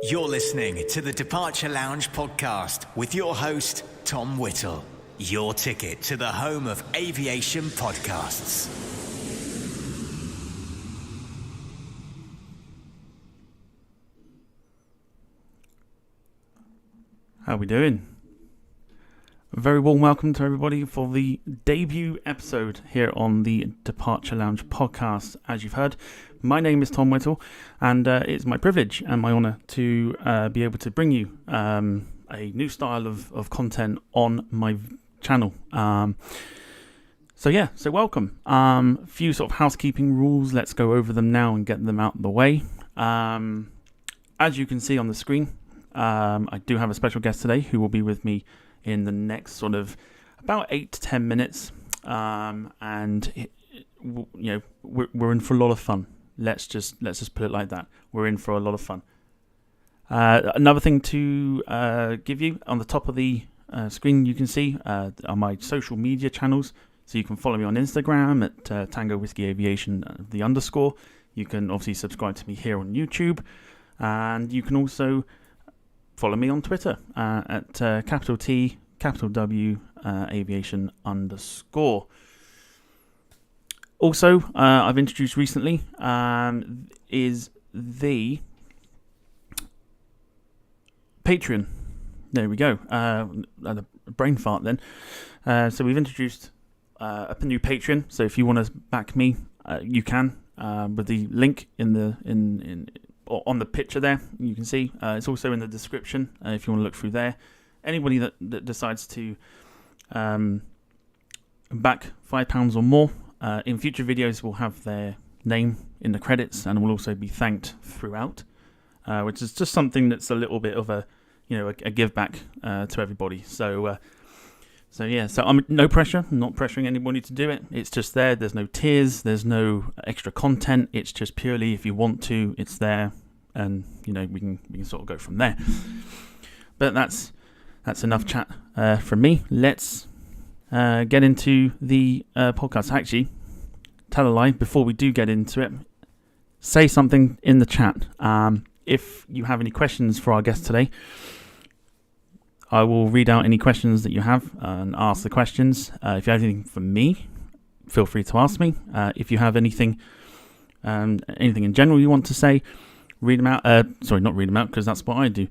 You're listening to the Departure Lounge podcast with your host, Tom Whittle. Your ticket to the home of aviation podcasts. How are we doing? A very warm welcome to everybody for the debut episode here on the Departure Lounge podcast. As you've heard, my name is Tom Whittle, and it's my privilege and my honour to be able to bring you a new style of content on my channel. So welcome. A few sort of housekeeping rules. Let's go over them now and get them out of the way. As you can see on the screen, I do have a special guest today who will be with me in the next sort of about 8 to 10 minutes, and we're in for a lot of fun. Let's just put it like that. We're in for a lot of fun. Another thing to give you on the top of the screen, you can see are my social media channels. So you can follow me on Instagram at Tango Whiskey Aviation _. You can obviously subscribe to me here on YouTube, and you can also follow me on Twitter at capital T, capital W, aviation _. Also, I've introduced recently is the Patreon. There we go. A brain fart then. So we've introduced a new Patreon. So if you want to back me, you can with the link on the picture there. You can see it's also in the description if you want to look through there. Anybody that decides to back £5 or more, in future videos will have their name in the credits and will also be thanked throughout, which is just something that's a little bit of a give back to everybody. So I'm no pressure. I'm not pressuring anybody to do it. It's just there. There's no tiers. There's no extra content. It's just purely if you want to, it's there, and we can sort of go from there. But that's enough chat from me. Let's get into the podcast. Actually, tell a lie before we do get into it. Say something in the chat. If you have any questions for our guest today, I will read out any questions that you have and ask the questions. If you have anything for me, feel free to ask me. If you have anything in general you want to say, read them out. Not read them out, because that's what I do.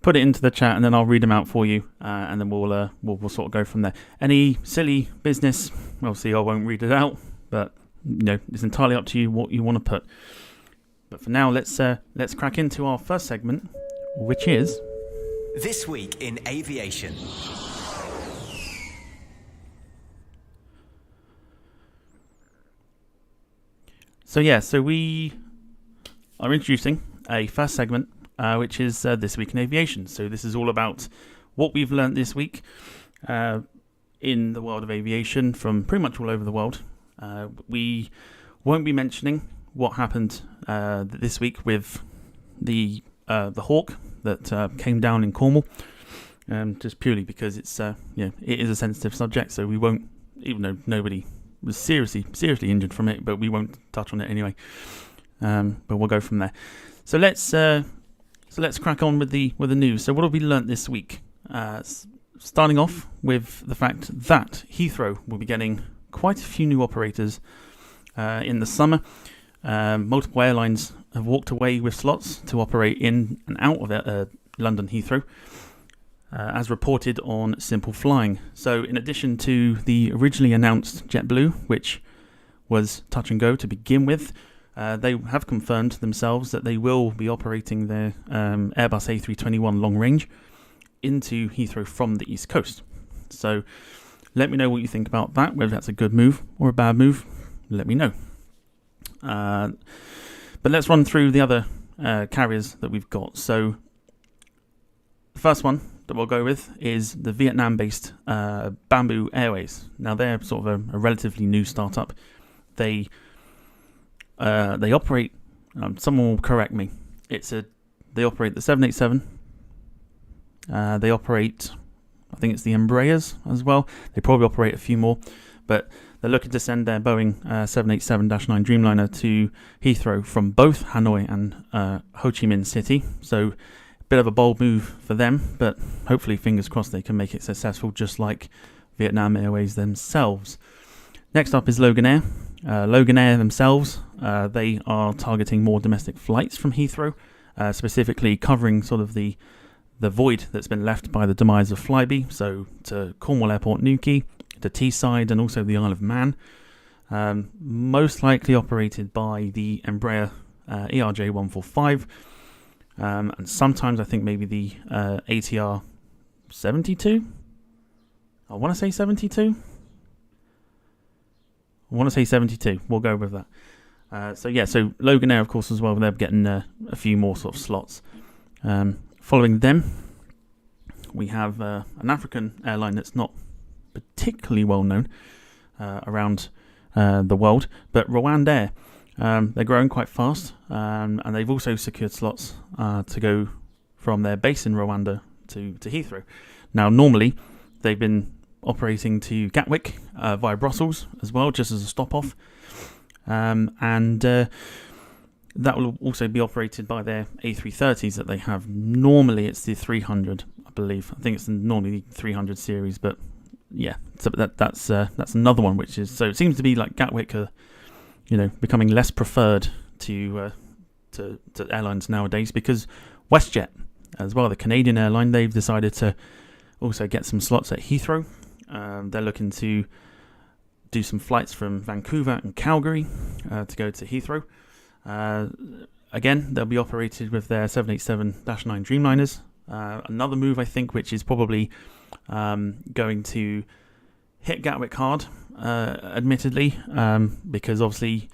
Put it into the chat and then I'll read them out for you, and then we'll sort of go from there. Any silly business, obviously I won't read it out, but it's entirely up to you what you want to put. But for now, let's crack into our first segment, which is This Week in Aviation. So we are introducing a first segment, which is This Week in Aviation. So this is all about what we've learned this week in the world of aviation from pretty much all over the world. We won't be mentioning what happened this week with the Hawk that came down in Cornwall, just purely because it's it is a sensitive subject. So we won't, even though nobody was seriously injured from it, but we won't touch on it anyway. But we'll go from there. So let's crack on with the news. So what have we learnt this week? Starting off with the fact that Heathrow will be getting quite a few new operators in the summer. Multiple airlines have walked away with slots to operate in and out of London Heathrow, as reported on Simple Flying. So in addition to the originally announced JetBlue, which was touch and go to begin with, they have confirmed themselves that they will be operating their Airbus A321 long range into Heathrow from the East Coast. So let me know what you think about that, whether that's a good move or a bad move. Let me know. But let's run through the other carriers that we've got. So the first one that we'll go with is the Vietnam-based Bamboo Airways. Now they're sort of a relatively new startup. They operate. Someone will correct me. They operate the 787. They operate, I think it's the Embraers as well. They probably operate a few more, but they're looking to send their Boeing 787-9 Dreamliner to Heathrow from both Hanoi and Ho Chi Minh City. So bit of a bold move for them, but hopefully, fingers crossed, they can make it successful, just like Vietnam Airways themselves. Next up is Logan Air. Logan Air themselves, they are targeting more domestic flights from Heathrow, specifically covering sort of the void that's been left by the demise of Flybe, so to Cornwall Airport, Newquay, to Teesside, and also the Isle of Man. Most likely operated by the Embraer ERJ 145, and sometimes I think maybe the ATR 72. I want to say 72. We'll go with that. So Logan Air, of course, as well. They're getting a few more sort of slots. Following them, we have an African airline that's not particularly well known around the world, but Rwanda Air. They're growing quite fast, and they've also secured slots to go from their base in Rwanda to Heathrow. Now, normally, they've been operating to Gatwick via Brussels as well, just as a stop-off. That will also be operated by their A330s that they have. Normally, it's the 300, I believe. I think it's normally the 300 series, but yeah, so that's another one. Which is, so it seems to be like Gatwick are, becoming less preferred to airlines nowadays, because WestJet as well, the Canadian airline, they've decided to also get some slots at Heathrow. They're looking to do some flights from Vancouver and Calgary to go to Heathrow. Again, they'll be operated with their 787-9 Dreamliners. Another move, I think, which is probably going to hit Gatwick hard, admittedly, because obviously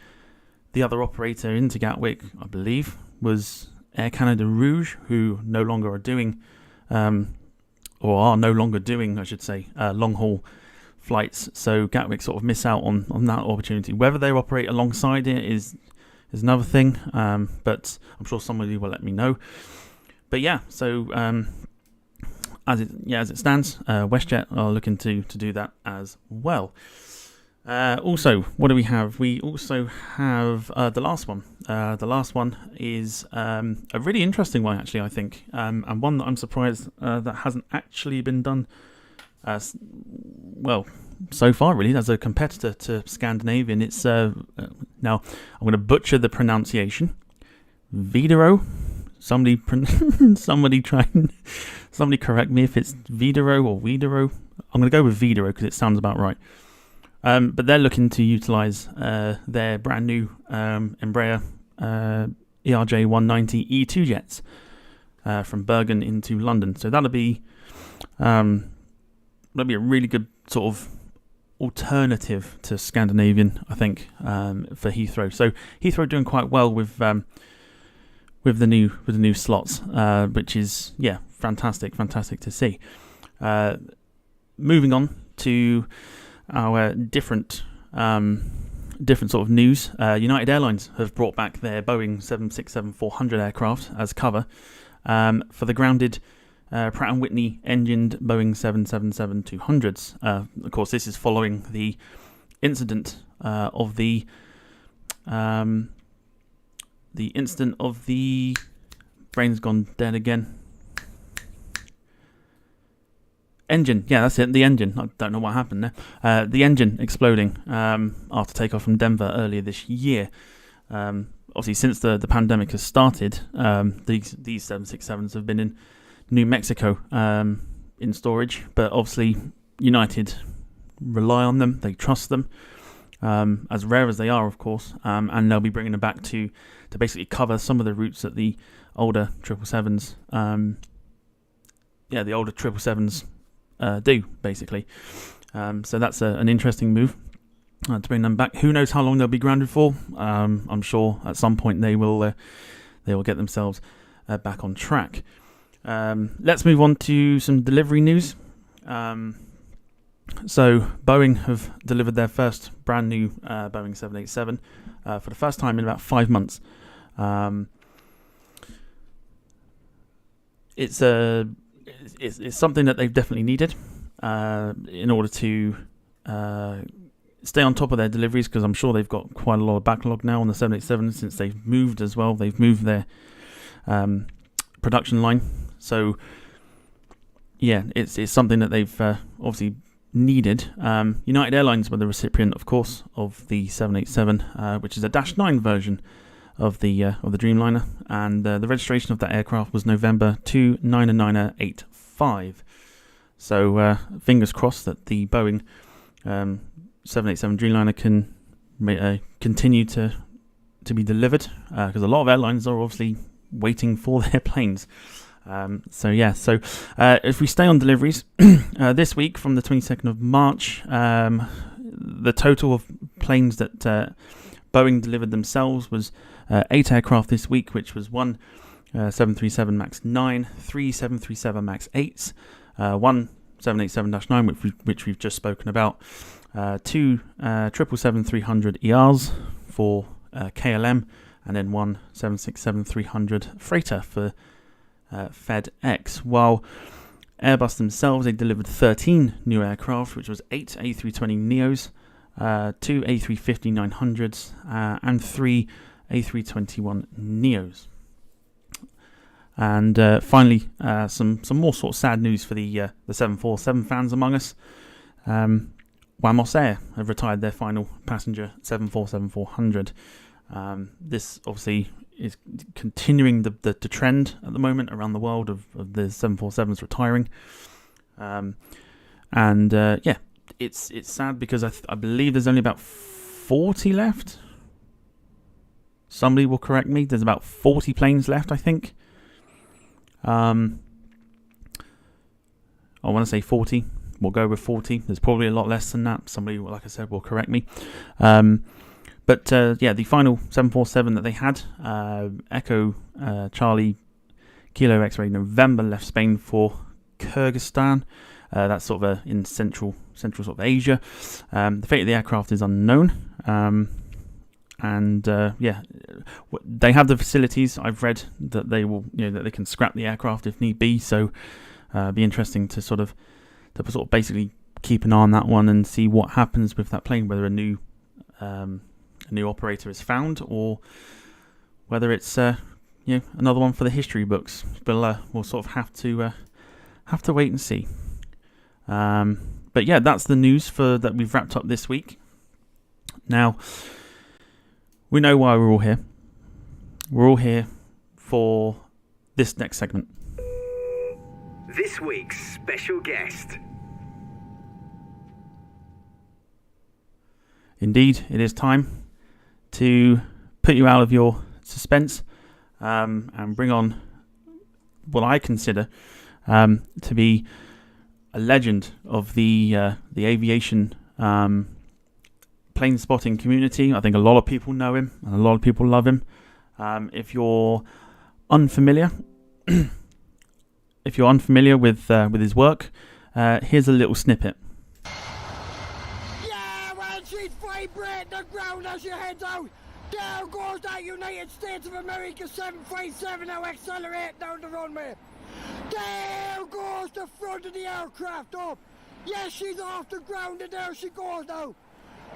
the other operator into Gatwick, I believe, was Air Canada Rouge, who no longer are doing, I should say, long-haul flights. So Gatwick sort of miss out on that opportunity. Whether they operate alongside it is another thing, but I'm sure somebody will let me know. But yeah, so as it stands, WestJet are looking to do that as well. Also, what do we have? We also have the last one. The last one is a really interesting one, actually, I think, and one that I'm surprised that hasn't actually been done so far, really, as a competitor to Scandinavian. It's now I'm going to butcher the pronunciation. Videro. Somebody correct me if it's Videro or Widero. I'm going to go with Videro because it sounds about right. But they're looking to utilise their brand new Embraer ERJ 190 E2 jets from Bergen into London. So that'll be a really good sort of alternative to Scandinavian, I think, for Heathrow. So Heathrow doing quite well with the new slots, which is fantastic to see. Moving on to our different sort of news. United Airlines have brought back their Boeing 767-400 aircraft as cover for the grounded Pratt & Whitney engined Boeing 777-200s. Of course, this is following the incident of the brain's gone dead again. Engine, that's it, the engine. I don't know what happened there. The engine exploding after takeoff from Denver earlier this year. Obviously, since the pandemic has started, these 767s have been in New Mexico in storage, but obviously United rely on them, they trust them, as rare as they are, of course, and they'll be bringing them back to basically cover some of the routes that the older 777s, the older 777s do, basically. So that's an interesting move to bring them back. Who knows how long they'll be grounded for? I'm sure at some point they will get themselves back on track. Let's move on to some delivery news. So Boeing have delivered their first brand new Boeing 787 for the first time in about 5 months. It's something that they've definitely needed in order to stay on top of their deliveries, because I'm sure they've got quite a lot of backlog now on the 787 since they've moved as well. They've moved their production line So yeah, it's something that they've obviously needed. United Airlines were the recipient, of course, of the 787, which is a -9 version of the Dreamliner, and the registration of that aircraft was November 2995. So fingers crossed that the Boeing 787 Dreamliner can continue to be delivered, because a lot of airlines are obviously waiting for their planes. So if we stay on deliveries, this week from the 22nd of March, the total of planes that Boeing delivered themselves was 8 aircraft this week, which was one 737 MAX 9, 3 737 MAX 8s, one 787-9, which we've just spoken about, 2 777-300 ERs for KLM, and then one 767-300 freighter for FedEx. While Airbus themselves, they delivered 13 new aircraft, which was 8 A320neos, 2 A350-900s, and 3 A321neos. And finally, some more sort of sad news for the 747 fans among us. Wamos Air have retired their final passenger 747-400. This obviously is continuing the trend at the moment around the world of the 747s retiring. It's sad because I believe there's only about 40 left. Somebody will correct me. There's about 40 planes left, I think. I want to say 40. We'll go with 40. There's probably a lot less than that. Somebody, like I said, will correct me. But the final 747 that they had, Echo Charlie Kilo X-Ray November, left Spain for Kyrgyzstan. That's sort of in central sort of Asia. The fate of the aircraft is unknown. They have the facilities. I've read that they will, that they can scrap the aircraft if need be. So, be interesting to sort of basically keep an eye on that one and see what happens with that plane, whether a new operator is found or whether it's another one for the history books. But we'll sort of have to wait and see. But yeah, that's the news that we've wrapped up this week. Now, we know why we're all here. We're all here for this next segment. This week's special guest. Indeed, it is time to put you out of your suspense and bring on what I consider to be a legend of the aviation plane spotting community. I think a lot of people know him and a lot of people love him. If you're unfamiliar with his work, here's a little snippet. Yeah, well, she's vibrating the ground as you head out. There goes that United States of America 757 now accelerating down the runway. There goes the front of the aircraft up. Yes, she's off the ground and there she goes now.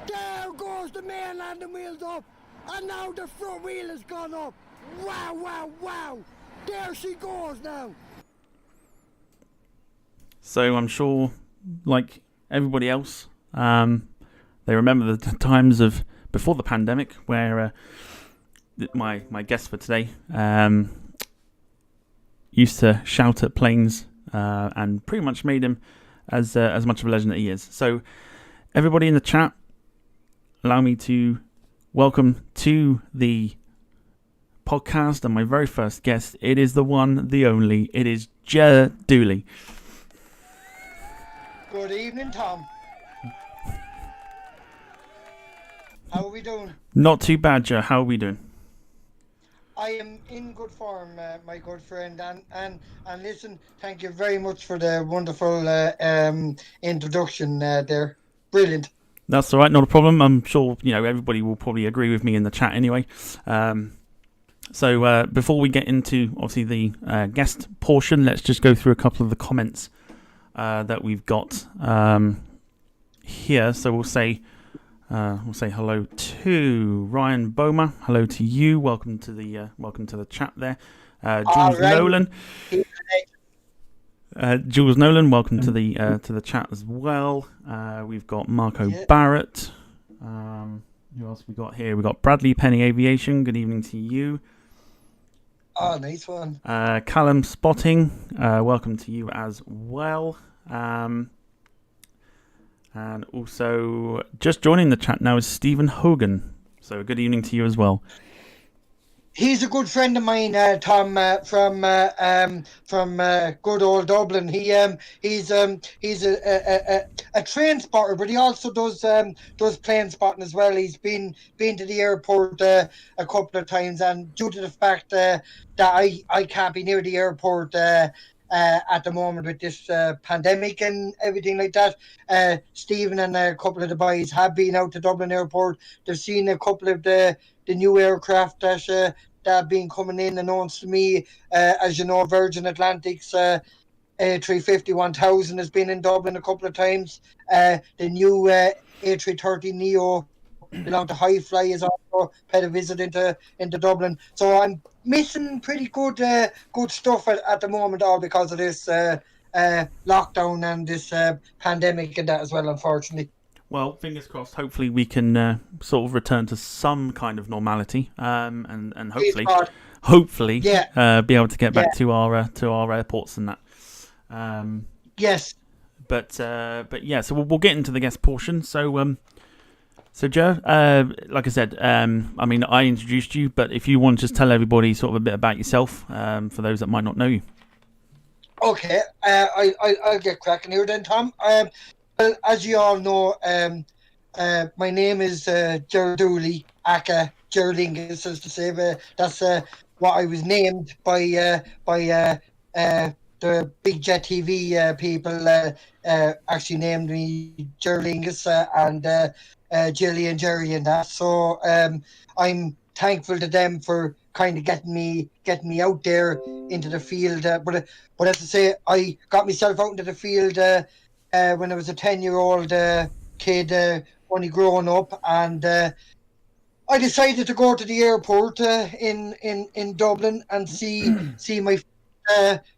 There goes the main landing wheels up. And now the front wheel has gone up. Wow, wow, wow. There she goes now. So I'm sure, like everybody else, they remember the times of before the pandemic where my guest for today used to shout at planes and pretty much made him as much of a legend that he is. So everybody in the chat, allow me to welcome to the podcast and my very first guest. It is the one, the only. It is Ger Dooley. Good evening, Tom. How are we doing? Not too bad, Ger. How are we doing? I am in good form, my good friend. And listen, thank you very much for the wonderful introduction there. Brilliant. That's all right, not a problem. I'm sure everybody will probably agree with me in the chat anyway. So before we get into obviously the guest portion, let's just go through a couple of the comments that we've got here. So we'll say hello to Ryan Boma. Hello to you. Welcome to the chat there. Jules right. Nolan. Jules Nolan, welcome to the chat as well. We've got Marco Barrett. Who else we got here? We got Bradley Penny Aviation. Good evening to you. Oh, nice one. Callum Spotting, welcome to you as well. And also just joining the chat now is Stephen Hogan. So good evening to you as well. He's a good friend of mine, Tom, from good old Dublin. He's a train spotter, but he also does plane spotting as well. He's been to the airport a couple of times, and due to the fact that I can't be near the airport at the moment with this pandemic and everything like that, Stephen and a couple of the boys have been out to Dublin Airport. They've seen a couple of the new aircraft that have been coming in, announced to me. As you know, Virgin Atlantic's A350-1000 has been in Dublin a couple of times. The new A330neo belong to High Fly is also paid a visit into Dublin. So I'm missing pretty good stuff at the moment, all because of this lockdown and this pandemic and that as well, unfortunately. Well, fingers crossed. Hopefully, we can sort of return to some kind of normality, and hopefully, be able to get back to our airports and that. Yes. But yeah, so we'll get into the guest portion. So Ger, like I said, I mean, I introduced you, but if you want to just tell everybody sort of a bit about yourself, for those that might not know you. Okay, I'll get cracking here then, Tom. Well, as you all know, my name is Ger Dooley, aka Ger Lingus, as to say. That's what I was named by the Big Jet TV people. Actually named me Ger Lingus and Jilly and Jerry and that. So I'm thankful to them for kind of getting me out there into the field. But as I say, I got myself out into the field when I was a 10-year-old kid, only growing up, and I decided to go to the airport in Dublin and see my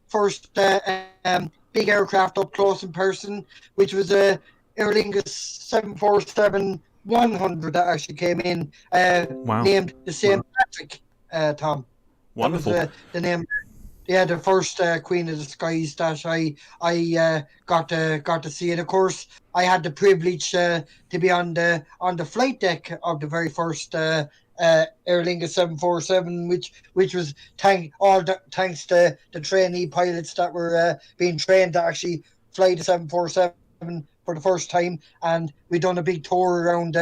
first big aircraft up close in person, which was a Ger Lingus 747-100 that actually came in, named the St. Patrick, Tom. Wonderful. That was the name. Yeah, the first Queen of the Skies that I got to see, and of course I had the privilege to be on the flight deck of the very first Ger Lingus 747, which was thanks to the trainee pilots that were being trained to actually fly the 747 for the first time, and we done a big tour around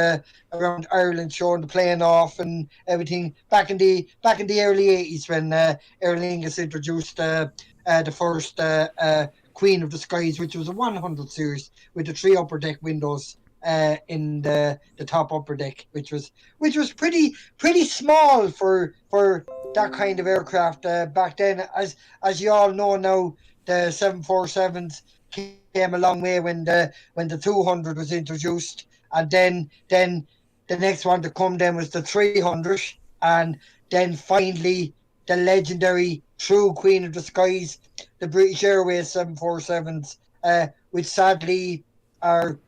Ireland, showing the plane off and everything back in the early 80s when Ger Lingus introduced the first Queen of the Skies, which was a 100 series with the 3 upper deck windows in the top upper deck, which was pretty small for that kind of aircraft back then. As you all know now, the 747s came a long way when the 200 was introduced, and then the next one to come then was the 300, and then finally the legendary true Queen of the Skies, the British Airways 747s, which sadly are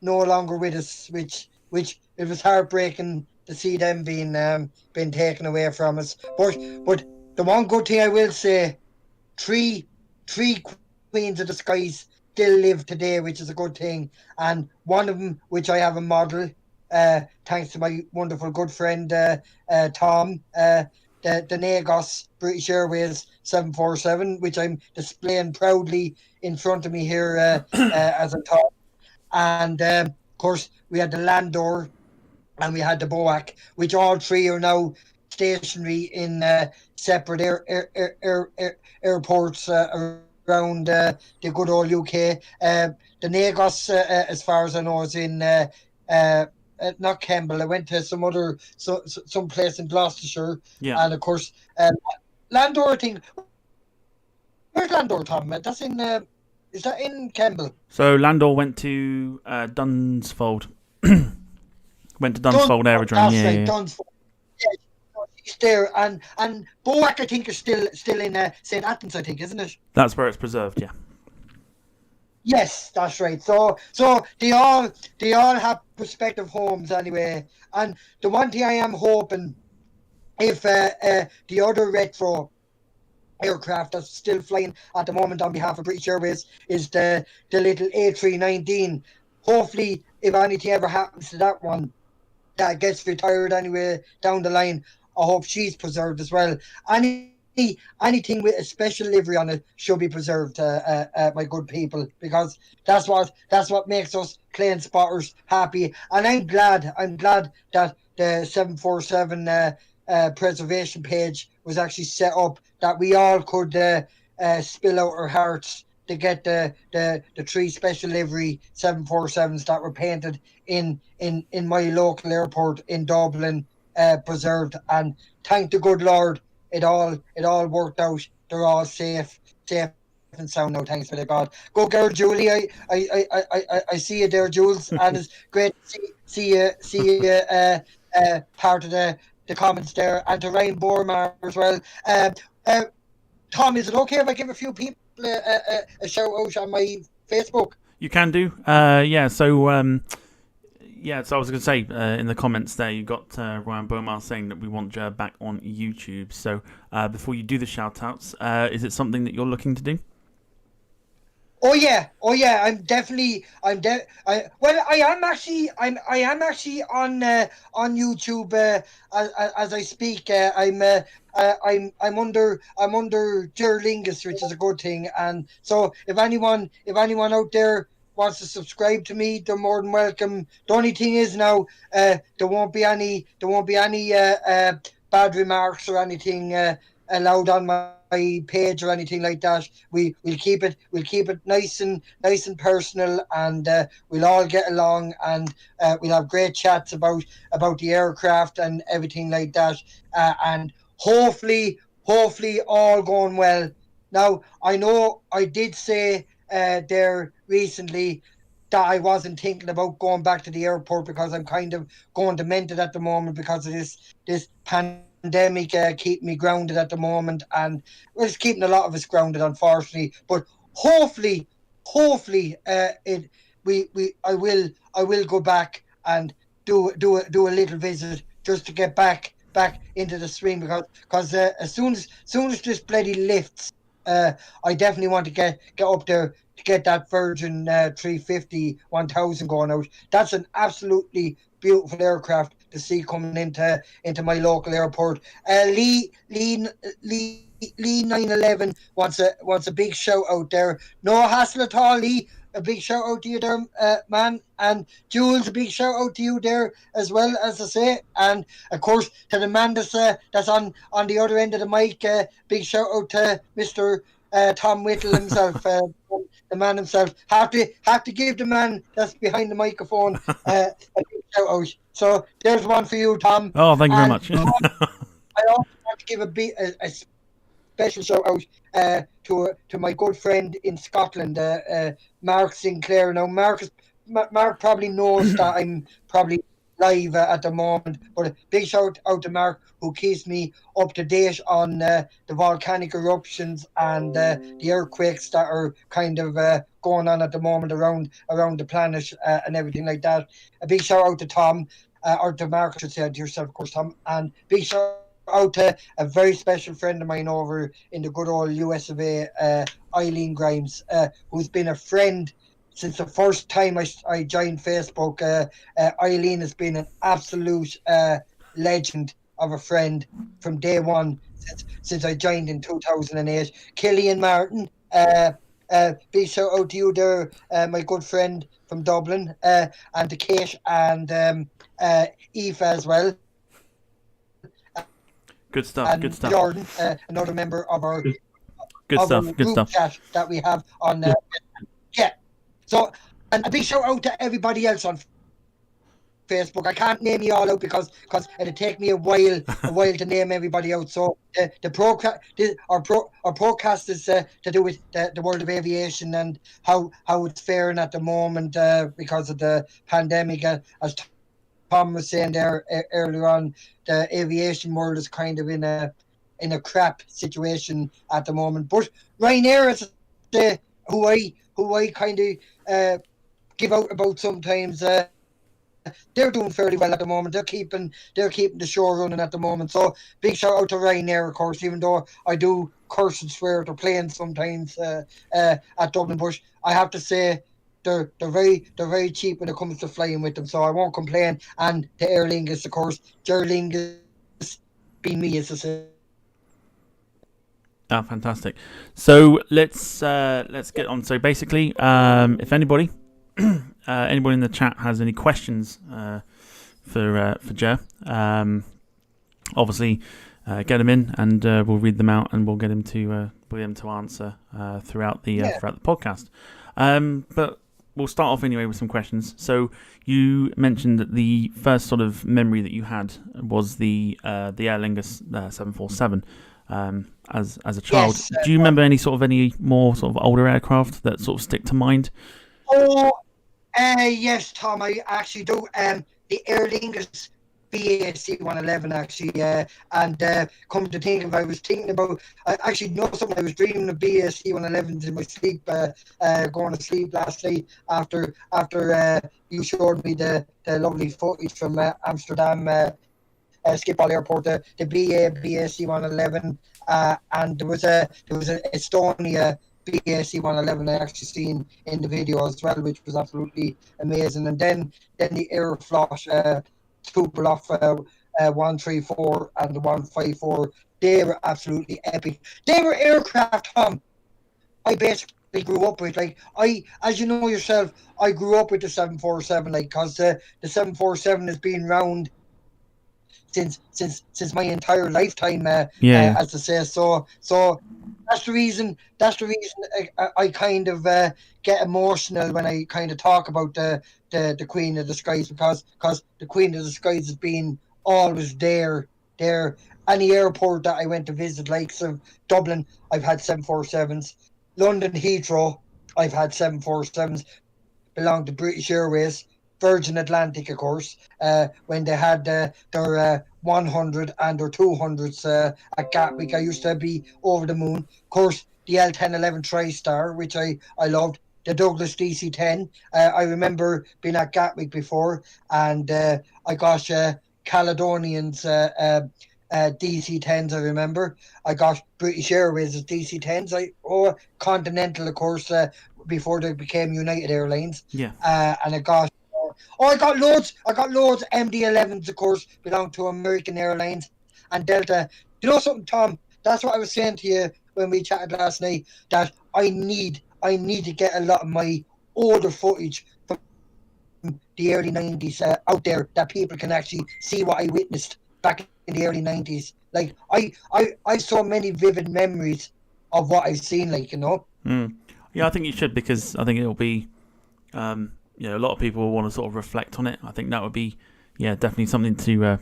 no longer with us, which it was heartbreaking to see them being taken away from us. But the one good thing I will say, three Queens of the Skies still live today, which is a good thing. And one of them, which I have a model, thanks to my wonderful good friend Tom, the Negos British Airways 747, which I'm displaying proudly in front of me here as I talk. And of course, we had the Landor and we had the Boac, which all three are now stationary in separate airports around the good old UK. The Negos, as far as I know, is in not Kemble. I went to some place in Gloucestershire, and of course, Landor. I think, where's Landor, Tom? That's in. Is that in Kemble? So Landor went to Dunsfold. Went to Dunsfold Aerodrome. Yeah. Dunsfold. Yeah, he's there, and Boac I think is still in St. Atans, I think, isn't it? That's where it's preserved. Yeah. Yes, that's right. So they all have prospective homes anyway. And the one thing I am hoping, if the other retro aircraft that's still flying at the moment on behalf of British Airways is the little A319. Hopefully, if anything ever happens to that one, that gets retired anyway down the line, I hope she's preserved as well. Anything with a special livery on it should be preserved, my good people, because that's what makes us plane spotters happy. And I'm glad that the 747 preservation page was actually set up, that we all could spill out our hearts to get the three special livery 747s that were painted in my local airport in Dublin preserved. And thank the good Lord, it all worked out. They're all safe and sound now. Thanks for the God. Go, Ger Dooley. I see you there, Jules, and it's great to see you part of the comments there, and to Ryan Bormar as well. Tom, is it okay if I give a few people a shout out on my Facebook? You can do. Yeah. So so I was going to say in the comments there, you got Ryan Beaumar saying that we want Ger back on YouTube. So before you do the shout outs, is it something that you're looking to do? Oh yeah. I am actually on YouTube as I speak. I'm under Ger Lingus, which is a good thing. And so if anyone out there wants to subscribe to me, they're more than welcome. The only thing is now, there won't be any bad remarks or anything allowed on my page or anything like that. We'll keep it nice and personal, and we'll all get along, and we'll have great chats about the aircraft and everything like that, and hopefully all going well. Now, I know I did say there recently that I wasn't thinking about going back to the airport because I'm kind of going demented at the moment because of this pandemic keeping me grounded at the moment, and it's keeping a lot of us grounded, unfortunately. But hopefully, I will go back and do a little visit just to get back into the swing, because as soon as this bloody lifts, I definitely want to get up there to get that Virgin 350 1000 going out. That's an absolutely beautiful aircraft to see coming into my local airport. Lee 911 wants a big shout out there. No hassle at all, Lee. A big shout out to you there, man. And Jules, a big shout out to you there as well, as I say. And of course, to the man that's on the other end of the mic, big shout out to Mr. Tom Whittle himself, the man himself. Have to give the man that's behind the microphone a big shout out. So there's one for you, Tom. Oh, thank you very much. I also want to give a special shout out to my good friend in Scotland, Mark Sinclair. Now, Mark probably knows that I'm probably live at the moment, but a big shout out to Mark, who keeps me up to date on the volcanic eruptions and the earthquakes that are kind of going on at the moment around the planet and everything like that. A big shout out to Tom, or to Mark, I should say, to yourself, of course, Tom, and big shout out to a very special friend of mine over in the good old US of A, Eileen Grimes, who's been a friend since the first time I joined Facebook. Eileen has been an absolute legend of a friend from day one since I joined in 2008. Killian Martin, big shout out to you there, my good friend from Dublin, and to Kate and Aoife as well. Good stuff. And good stuff. Jordan, another member of our good stuff. Good group stuff. chat that we have on. Yeah. So, and a big shout out to everybody else on Facebook. I can't name you all out because it'd take me a while to name everybody out. So our podcast is to do with the world of aviation and how it's faring at the moment because of the pandemic. As Tom was saying there earlier on, the aviation world is kind of in a crap situation at the moment. But Ryanair, as I say, who I kind of give out about sometimes. They're doing fairly well at the moment. They're keeping the show running at the moment. So big shout out to Ryanair, of course. Even though I do curse and swear at their planes sometimes at Dublin, Bush, I have to say they're very cheap when it comes to flying with them. So I won't complain. And the Ger Lingus, of course, Ger Lingus, be me, as I say. Ah, fantastic. So let's get on. So basically, if anybody in the chat has any questions for Ger, obviously get them in, and we'll read them out, and we'll get him to answer throughout the podcast. But we'll start off anyway with some questions. So you mentioned that the first sort of memory that you had was the Ger Lingus 747. As a child, Yes, do you remember any more sort of older aircraft that sort of stick to mind? Oh, yes, Tom, I actually do. The Ger Lingus BAC 111 actually, and come to think of, I was thinking about. I actually know something. I was dreaming of BAC 111s in my sleep, going to sleep last night after you showed me the lovely footage from Amsterdam. Schiphol Airport, the BAC 111, and there was a Estonia BAC 111 I actually seen in the video as well, which was absolutely amazing. And then the Aeroflot Tupolev 134 and the 154, they were absolutely epic. They were aircraft, Tom, I basically grew up with. Like, as you know yourself, I grew up with the 747, like, because the 747 has been round since my entire lifetime, as I say. So that's the reason I kind of get emotional when I kind of talk about the Queen of the Skies, because the Queen of the Skies has been always there. Any airport that I went to visit, likes of Dublin, I've had 747s. London Heathrow, I've had 747s. Belonged to British Airways. Virgin Atlantic, of course, when they had their 100 and their 200s at Gatwick, I used to be over the moon. Of course, the L1011 TriStar, which I loved. The Douglas DC-10. I remember being at Gatwick before, and I got Caledonians DC-10s, I remember. I got British Airways DC-10s. Continental, of course, before they became United Airlines. Yeah. And I got loads. I got loads. MD-11s, of course, belong to American Airlines and Delta. You know something, Tom? That's what I was saying to you when we chatted last night. That I need to get a lot of my older footage from the early 90s out there, that people can actually see what I witnessed back in the early 90s. Like, I so many vivid memories of what I've seen. Like, you know. Yeah, I think you should, because I think it'll be. A lot of people will want to sort of reflect on it. I think that would be, definitely something to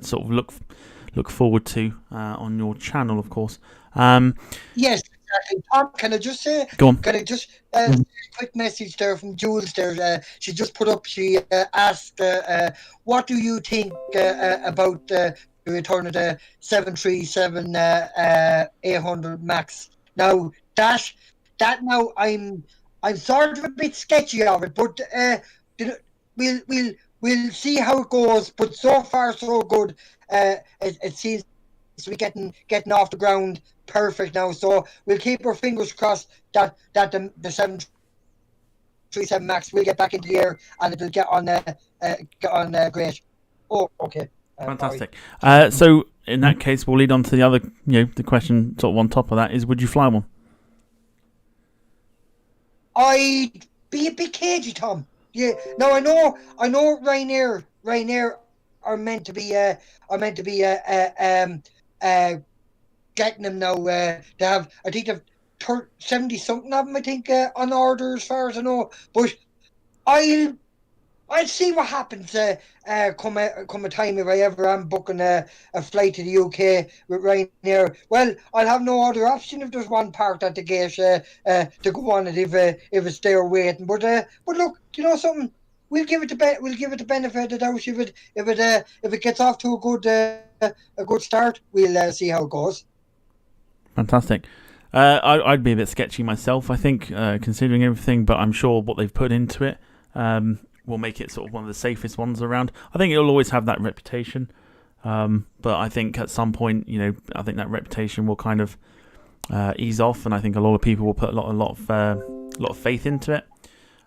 sort of look forward to on your channel, of course. Yes, exactly. Tom, can I just say? Go on. Can I just say a quick message there from Jules there? She just put up. She asked, "What do you think about the return of the 737 800 Max?" Now that now I'm sort of a bit sketchy of it, but we'll see how it goes. But so far so good. It seems to be getting off the ground perfect now. So we'll keep our fingers crossed that the 737 Max will get back into the air and it'll get on great. Oh, okay. Fantastic. So in that case, we'll lead on to the other, the question sort of on top of that is, would you fly one? I'd be a bit cagey, Tom. Yeah. No, I know. Ryanair are meant to be getting them now. They have, I think, they've 70 something of them, I think, on order, as far as I know. But I'll see what happens come a time if I ever am booking a flight to the UK with Ryanair. Well, I'll have no other option if there's one parked at the gate to go on it if it's there waiting. But look, you know something? We'll give it the benefit of the doubt. If it gets off to a good start, we'll see how it goes. Fantastic. I'd be a bit sketchy myself, I think, considering everything, but I'm sure what they've put into it will make it sort of one of the safest ones around. I think it'll always have that reputation, but I think at some point, I think that reputation will kind of ease off, and I think a lot of people will put a lot of faith into it.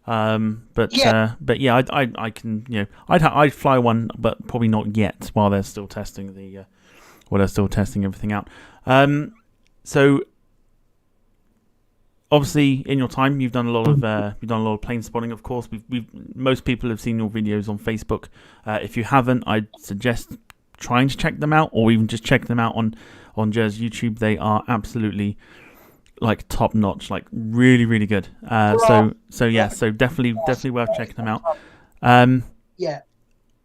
But yeah, I can, I'd fly one, but probably not yet while they're still testing everything out. So obviously, in your time, you've done a lot of plane spotting. Of course, most people have seen your videos on Facebook. If you haven't, I'd suggest trying to check them out, or even just check them out on Ger's YouTube. They are absolutely like top notch, like really, really good. So definitely worth checking them out. Yeah.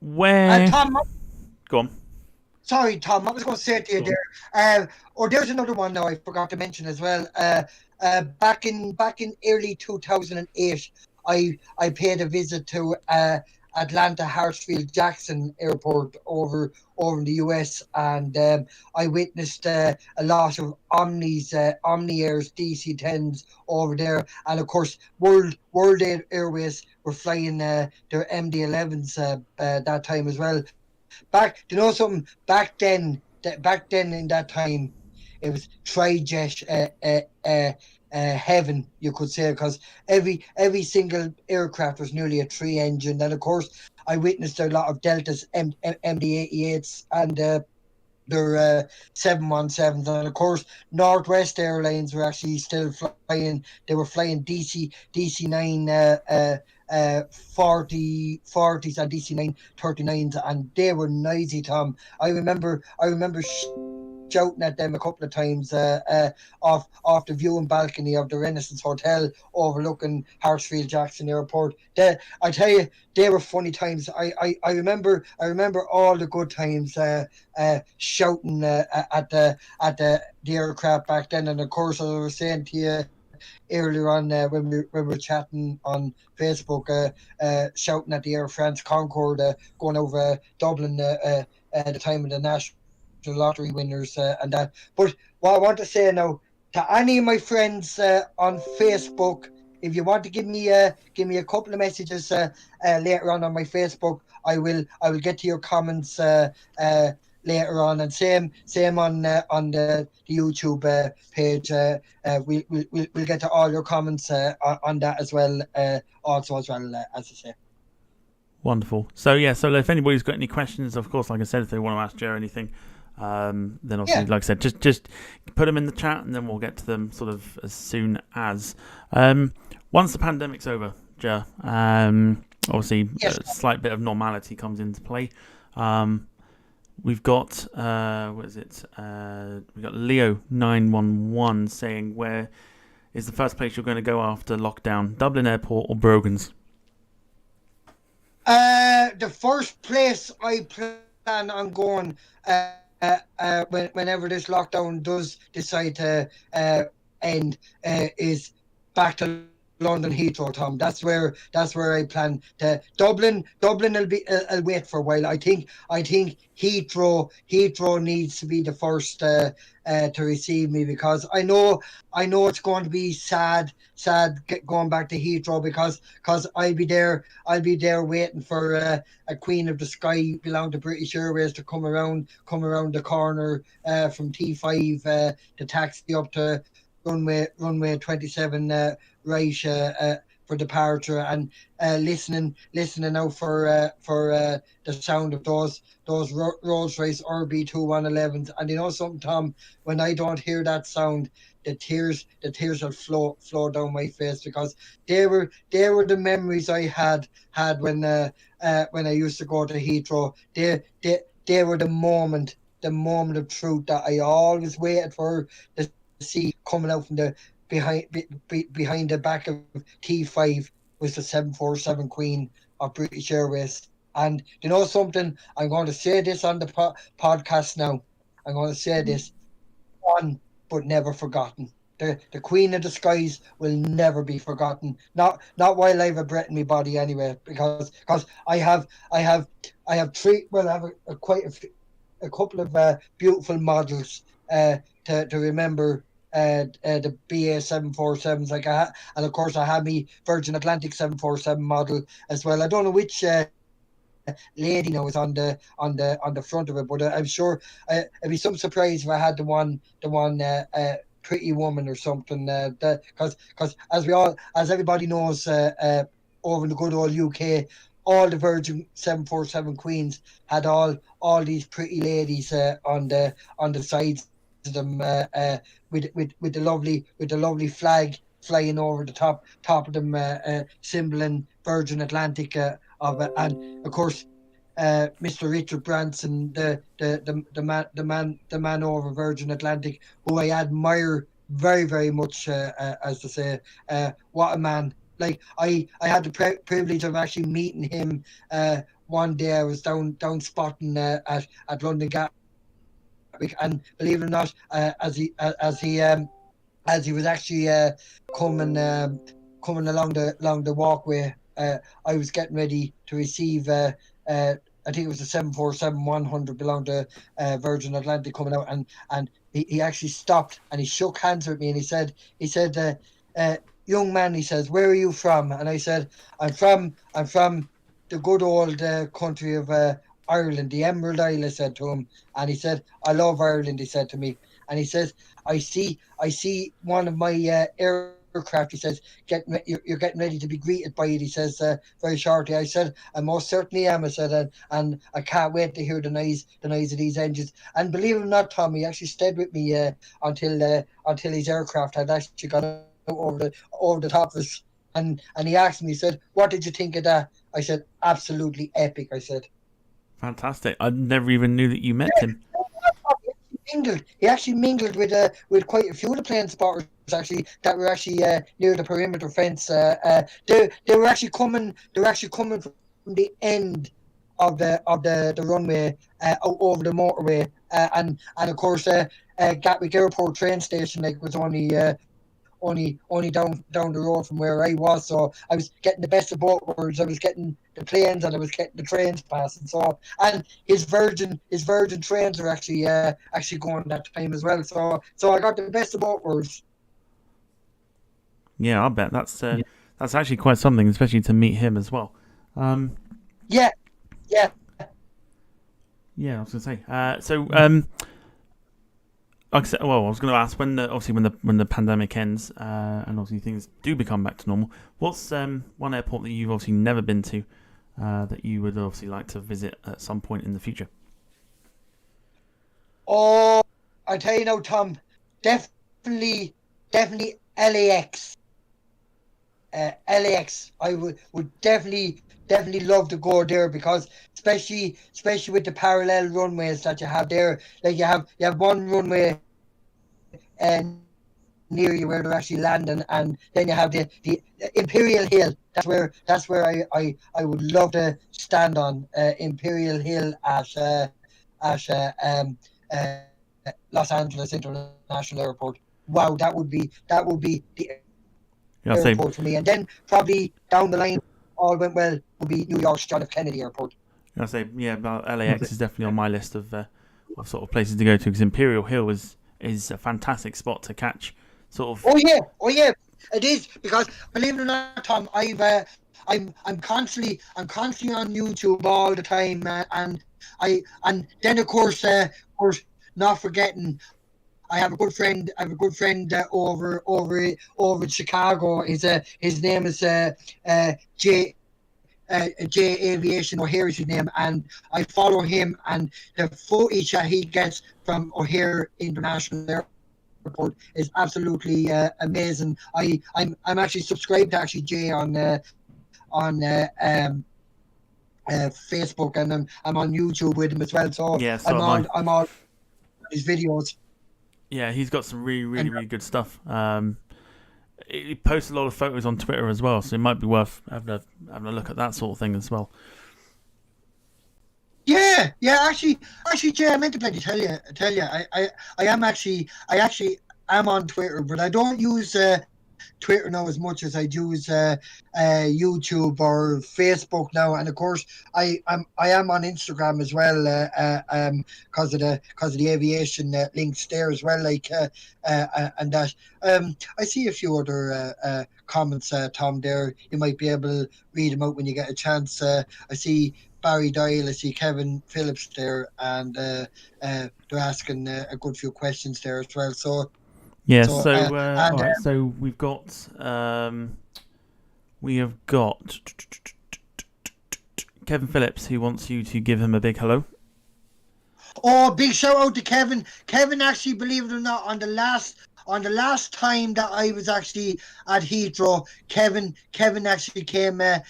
Where? Tom, Go on. Sorry, Tom. I was going to say to you there. There's another one now I forgot to mention as well. Back in early 2008, I paid a visit to Atlanta Hartsfield Jackson Airport over in the US, and I witnessed a lot of Omni's Omni Air's DC-10s over there, and of course World Airways were flying their MD-11s that time as well. Back then in that time, it was tri-jet heaven, you could say, because every single aircraft was nearly a 3-engine. And of course, I witnessed a lot of Delta's MD-88s and their 717s, and of course, Northwest Airlines were actually still flying. They were flying DC-9 40s and DC-9 39s, and they were noisy, Tom. I remember shouting at them a couple of times off the viewing balcony of the Renaissance Hotel overlooking Hartsfield Jackson Airport. I tell you, they were funny times. I remember all the good times shouting at the aircraft back then. And of course, as I was saying to you earlier on when we were chatting on Facebook, shouting at the Air France Concorde going over Dublin at the time of the National Lottery winners and that. But what I want to say now to any of my friends on Facebook, if you want to give me a couple of messages later on my Facebook, I will get to your comments later on, and same on the YouTube page. We'll get to all your comments on that as well. Also as well, as I say. Wonderful. So if anybody's got any questions, of course, like I said, if they want to ask Ger anything, then obviously, like I said, just put them in the chat, and then we'll get to them sort of as soon as. Once the pandemic's over, Ger, obviously a slight bit of normality comes into play. We've got what is it? We've got Leo 911 saying, where is the first place you're going to go after lockdown? Dublin Airport or Brogan's? The first place I plan on going whenever this lockdown does decide to end is back to London Heathrow, Tom. That's where I plan to. Dublin I'll wait for a while. I think Heathrow needs to be the first to receive me, because I know it's going to be sad going back to Heathrow, because I'll be there waiting for a Queen of the Sky belonging to British Airways to come around the corner from T5 to taxi up to runway 27 right for departure, and listening out for the sound of those Rolls-Royce RB2111s. And you know something, Tom, when I don't hear that sound, the tears will flow down my face, because they were the memories I had when I used to go to Heathrow. They were the moment of truth that I always waited for to see coming out from the behind the back of T5 was the 747 Queen of British Airways. And you know something, I'm going to say this on the podcast now. I'm going to say this: one but never forgotten. The Queen of the Skies will never be forgotten. Not while I have a breath in my body, anyway. Because I have quite a couple of beautiful models to remember the BA 747s, and of course I have me Virgin Atlantic 747 model as well. I don't know which lady now is on the front of it, but I'm sure it'd be some surprise if I had the one pretty woman or something. Because as everybody knows, over in the good old UK, all the Virgin 747 Queens had all these pretty ladies on the sides of them, with the lovely flag flying over the top of them, symboling Virgin Atlantic of it. And of course, Mr. Richard Branson, the man over Virgin Atlantic, who I admire very, very much, as to say, what a man. Like I had the privilege of actually meeting him one day. I was down spotting at London Gatwick, and believe it or not, as he was actually coming along the walkway, I was getting ready to receive. I think it was the 747-100 belonged to Virgin Atlantic coming out, and he actually stopped and he shook hands with me, and he said, young man, he says, where are you from? And I said, I'm from the good old country of Ireland, the Emerald Isle, I said to him. And he said, I love Ireland, he said to me. And he says, I see one of my aircraft, he says, you're getting ready to be greeted by it, he says, very shortly. I said, I most certainly am, I said, and I can't wait to hear the noise of these engines. And believe it or not, Tom, he actually stayed with me until his aircraft had actually gone over the top of us, and he asked me, he said, what did you think of that? I said, absolutely epic, I said. Fantastic. I never even knew that you met him. He actually mingled with quite a few of the plane spotters actually that were actually near the perimeter fence. They were actually coming from the end of the runway over the motorway, and of course Gatwick Airport train station was only down the road from where I was, so I was getting the best of both worlds. I was getting the planes and I was getting the trains passing. So, and his Virgin trains are actually going that time as well. So I got the best of both worlds. Yeah, I bet that's actually quite something, especially to meet him as well. Yeah. Yeah, I was gonna say. Like I said, well, I was going to ask when the pandemic ends, and obviously things do become back to normal. What's one airport that you've obviously never been to, that you would obviously like to visit at some point in the future? Oh, I tell you now, Tom, definitely LAX. LAX, I would definitely love to go there, because especially with the parallel runways that you have there. Like you have one runway near you where they're actually landing, and then you have the Imperial Hill. That's where I would love to stand on Imperial Hill at Los Angeles International Airport. Wow, that would be the airport for me. And then probably down the line, all went well, would be New York's John F. Kennedy Airport. I say, yeah, but LAX is definitely on my list of sort of places to go to, because Imperial Hill is a fantastic spot to catch. Sort of. Oh yeah, it is, because believe it or not, Tom, I'm constantly on YouTube all the time, and then of course not forgetting, I have a good friend over in Chicago. His name is Ger Aviation, O'Hare is his name, and I follow him, and the footage that he gets from O'Hare International Airport is absolutely amazing. I'm actually subscribed to Jay on Facebook, and I'm on YouTube with him as well. So yeah, I'm all his videos. Yeah, he's got some really good stuff. He posts a lot of photos on Twitter as well, so it might be worth having a look at that sort of thing as well. Yeah. Actually, Jay, I meant to bloody tell you. I actually am on Twitter, but I don't use Twitter now as much as I use YouTube or Facebook now, and of course I am on Instagram as well, because of the aviation links there as well, and that. I see a few other comments, Tom. There, you might be able to read them out when you get a chance. I see Barry Doyle, I see Kevin Phillips there, and they're asking a good few questions there as well. So Yeah. So, So and, all right. So we have got Kevin Phillips, who wants you to give him a big hello. oh, big shout out to Kevin. Kevin, actually, believe it or not, on the last time that I was actually at Heathrow, Kevin actually came to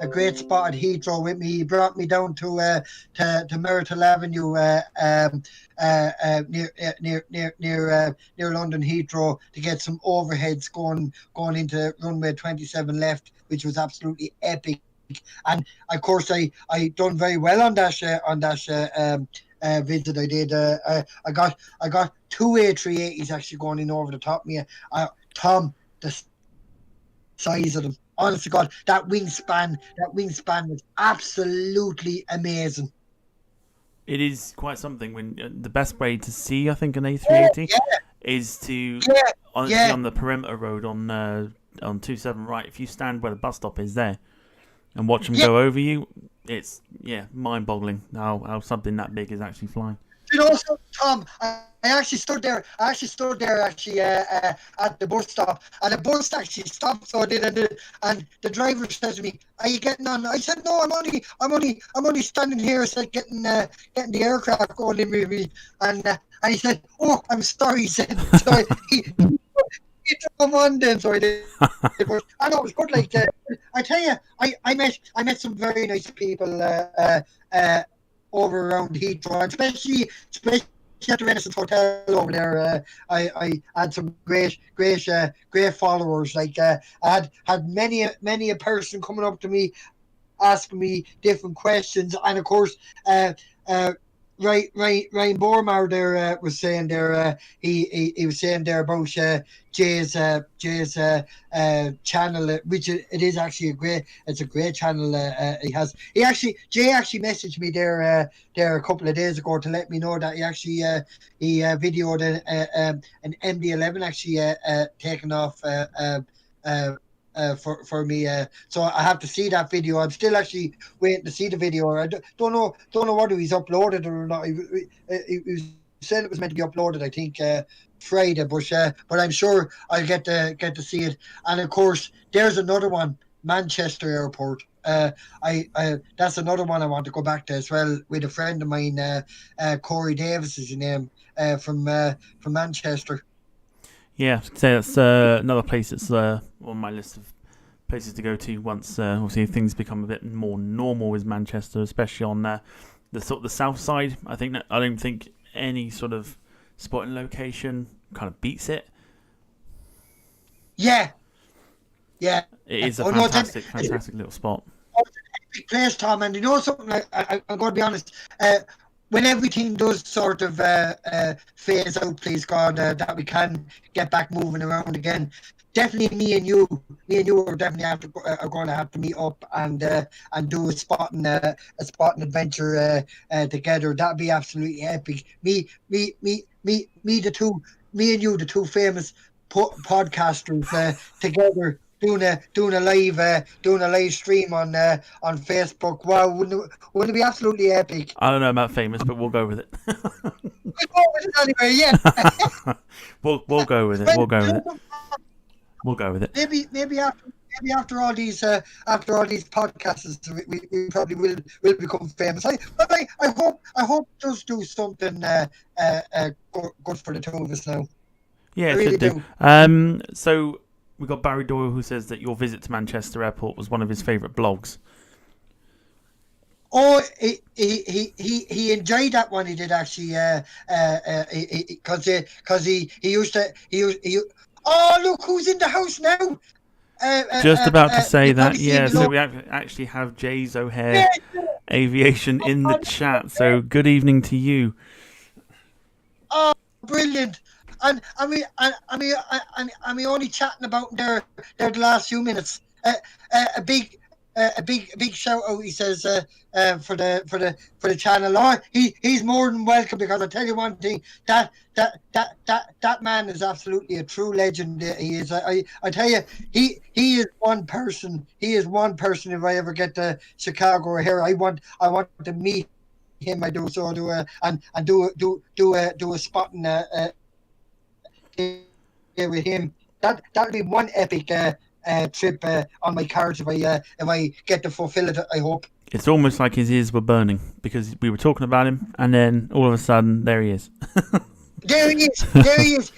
a great spot at Heathrow with me. He brought me down to Myrtle Avenue, near London Heathrow, to get some overheads going into runway 27 left, which was absolutely epic. And of course, I done very well on that visit I did. I got two A380s actually going in over the top of me. Tom, the size of them, honest to God, that wingspan was absolutely amazing. It is quite something. When the best way to see, I think, an A380 is to on the perimeter road on 27 right. If you stand where the bus stop is there and watch them go over you, it's mind-boggling how something that big is actually flying. You know, so, Tom, I actually stood there at the bus stop, and the bus actually stopped. So I did, and the driver says to me, "Are you getting on?" I said, "No, I'm only standing here." I said, "Getting the aircraft going in with me," and he said, "Oh, I'm sorry." He said, "So he drove on then." So I did. I know it was good. Like I tell you, I met some very nice people over around Heathrow, especially at the Renaissance Hotel over there. I had some great followers. Like I had many a person coming up to me, asking me different questions, and of course, Ryan Bormar there was saying there. He was saying there about Jay's channel, which it is actually a great channel. Jay actually messaged me there a couple of days ago to let me know that he videoed an MD-11 actually taking off for me. So I have to see that video. I'm still actually waiting to see the video. I don't know whether he's uploaded or not. He said it was meant to be uploaded, I think, Friday, but I'm sure I'll get to see it. And of course, there's another one, Manchester Airport. That's another one I want to go back to as well, with a friend of mine, Corey Davis is his name, from Manchester. Yeah, so that's another place that's on my list of places to go to once obviously things become a bit more normal with Manchester, especially on the south side. I don't think any sort of spotting location kind of beats it. Yeah. It is a fantastic little spot. It's a big place, Tom, and you know something, I'm going to be honest, when everything does sort of phase out, please God, that we can get back moving around again, definitely me and you are definitely are going to have to meet up and do a spotting adventure together. That'd be absolutely epic. Me and you, the two famous podcasters together. Doing a live stream on Facebook. Wow, wouldn't it be absolutely epic? I don't know about famous, but we'll go with it. We'll go with it anyway, yeah. We'll go with it. We'll go with it. Maybe after all these podcasts, we probably will become famous. I hope it does do something good for the two of us now. Yeah, it should do. So we got Barry Doyle, who says that your visit to Manchester Airport was one of his favourite blogs. Oh, he enjoyed that one. He did actually, because he used to. Oh, look who's in the house now! Just about to say that, yeah. So we actually have Jays O'Hare Aviation in the chat. So good evening to you. Oh, brilliant! and we only chatting about him there the last few minutes. A big shout out. He says for the channel. Oh, he's more than welcome, because I tell you one thing, that man is absolutely a true legend. He is. I tell you, he is one person. He is one person. If I ever get to Chicago or here, I want to meet him. I do so do a spot in with him. That'll be one epic trip on my cards if I get to fulfill it. I hope. It's almost like his ears were burning, because we were talking about him, and then all of a sudden, there he is. There he is. There he is.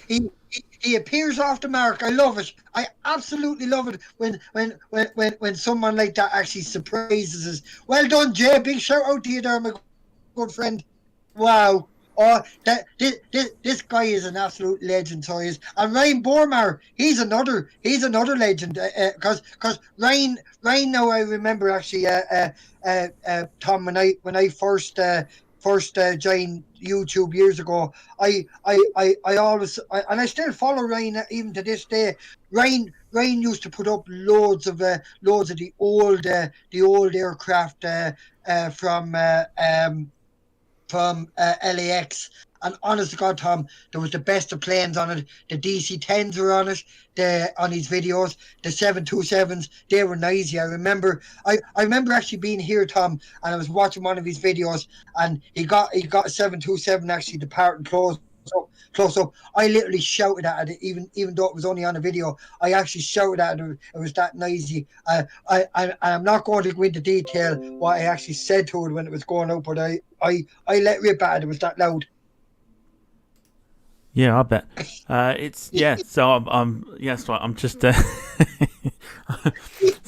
He appears off the mark. I love it. I absolutely love it when someone like that actually surprises us. Well done, Jay. Big shout out to you there, my good friend. Wow. Oh, this guy is an absolute legend. So he is. And Ryan Bormar, he's another legend. Because Ryan now, I remember actually, Tom, when I first joined YouTube years ago, I always, and I still follow Ryan even to this day. Ryan used to put up loads of the old aircraft from LAX, and honest to God, Tom, there was the best of planes on it. The DC-10s were on it, on his videos. The 727s, they were noisy. I remember actually being here, Tom, and I was watching one of his videos, and he got a 727 actually departing close up. I literally shouted at it, even though it was only on a video. I actually shouted at it. It was that noisy. I'm not going to go into detail what I actually said to it when it was going out, but I let rip at it. It was that loud. Yeah, I bet. So I'm just so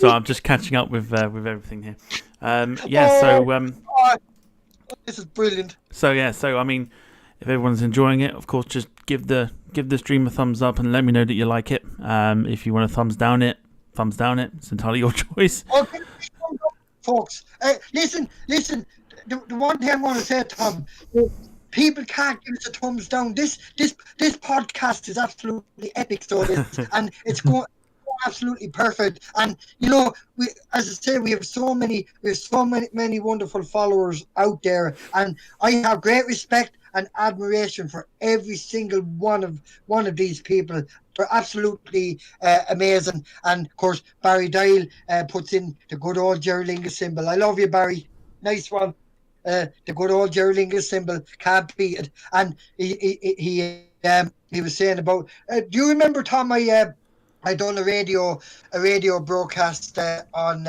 I'm just catching up with everything here. This is brilliant. So I mean, if everyone's enjoying it, of course, just give the stream a thumbs up and let me know that you like it. If you want to thumbs down it. It's entirely your choice. Okay, folks. Listen. The one thing I want to say, Tom, people can't give us a thumbs down. This podcast is absolutely epic, so it is, and it's going absolutely perfect. And we have so many wonderful followers out there, and I have great respect and admiration for every single one of these people. They're absolutely amazing. And of course, Barry Dial puts in the good old Ger Lingus symbol. I love you, Barry. Nice one. The good old Ger Lingus symbol, can't beat it. And he was saying about. Do you remember, Tom? I done a radio broadcast on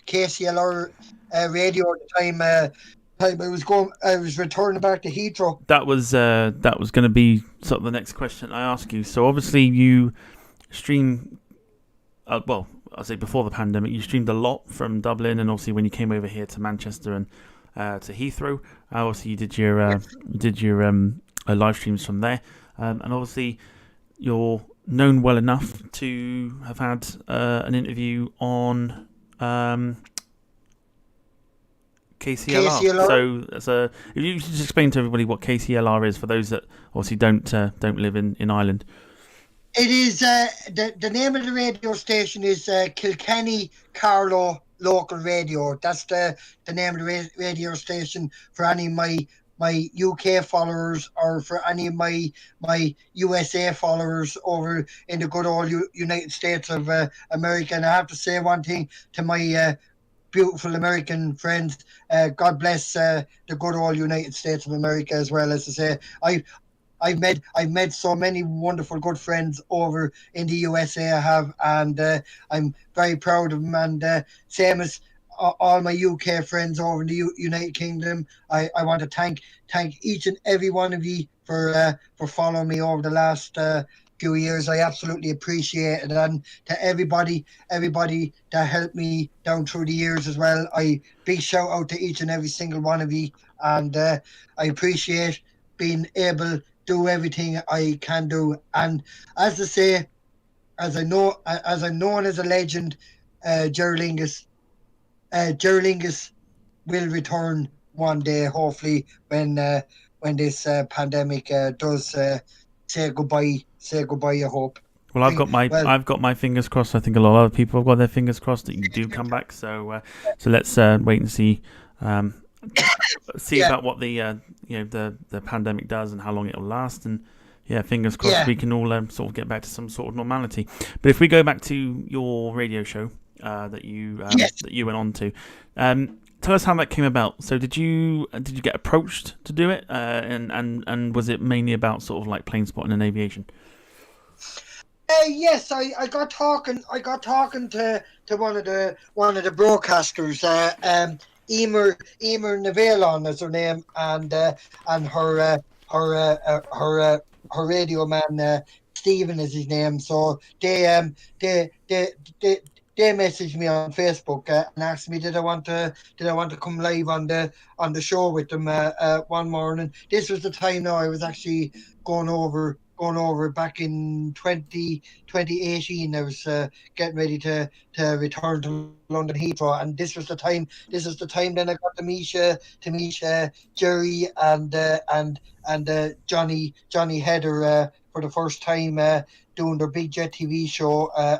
KCLR radio at the time. I was returning back to Heathrow. That was going to be sort of the next question I ask you. So obviously you stream. Well, I'll say before the pandemic, you streamed a lot from Dublin, and obviously when you came over here to Manchester and to Heathrow, obviously you did your live streams from there, and obviously you're known well enough to have had an interview on KCLR. So if you just explain to everybody what KCLR is for those that obviously don't live in Ireland. It is the name of the radio station is Kilkenny Carlow Local Radio. That's the name of the radio station for any of my UK followers, or for any of my USA followers over in the good old United States of America. And I have to say one thing to my beautiful American friends. God bless the good old United States of America as well. As I say, I've met so many wonderful good friends over in the USA. I have, and I'm very proud of them. And same as all my UK friends over in the United Kingdom, I want to thank each and every one of you for following me over the last few years. I absolutely appreciate it, and to everybody that helped me down through the years as well. Big shout out to each and every single one of you, and I appreciate being able to do everything I can do. And as I say, as I'm known as a legend, Ger Lingus will return one day, hopefully, when this pandemic does say goodbye. Say goodbye. I hope. Well, I've got my fingers crossed. I think a lot of other people have got their fingers crossed that you do come back. So let's wait and see. See about what the the pandemic does and how long it'll last, and fingers crossed we can all sort of get back to some sort of normality. But if we go back to your radio show that you went on to, tell us how that came about. So did you get approached to do it, and was it mainly about sort of like plane spotting and aviation? Yes, I got talking. I got talking to one of the broadcasters. Emer Navalon is her name, and her radio man Stephen is his name. So they messaged me on Facebook and asked me did I want to come live on the show with them one morning. This was the time now I was actually going over back in 2018. I was getting ready to return to London Heathrow, and this was the time then I got to meet Jerry and Johnny Heather for the first time doing their Big Jet TV show at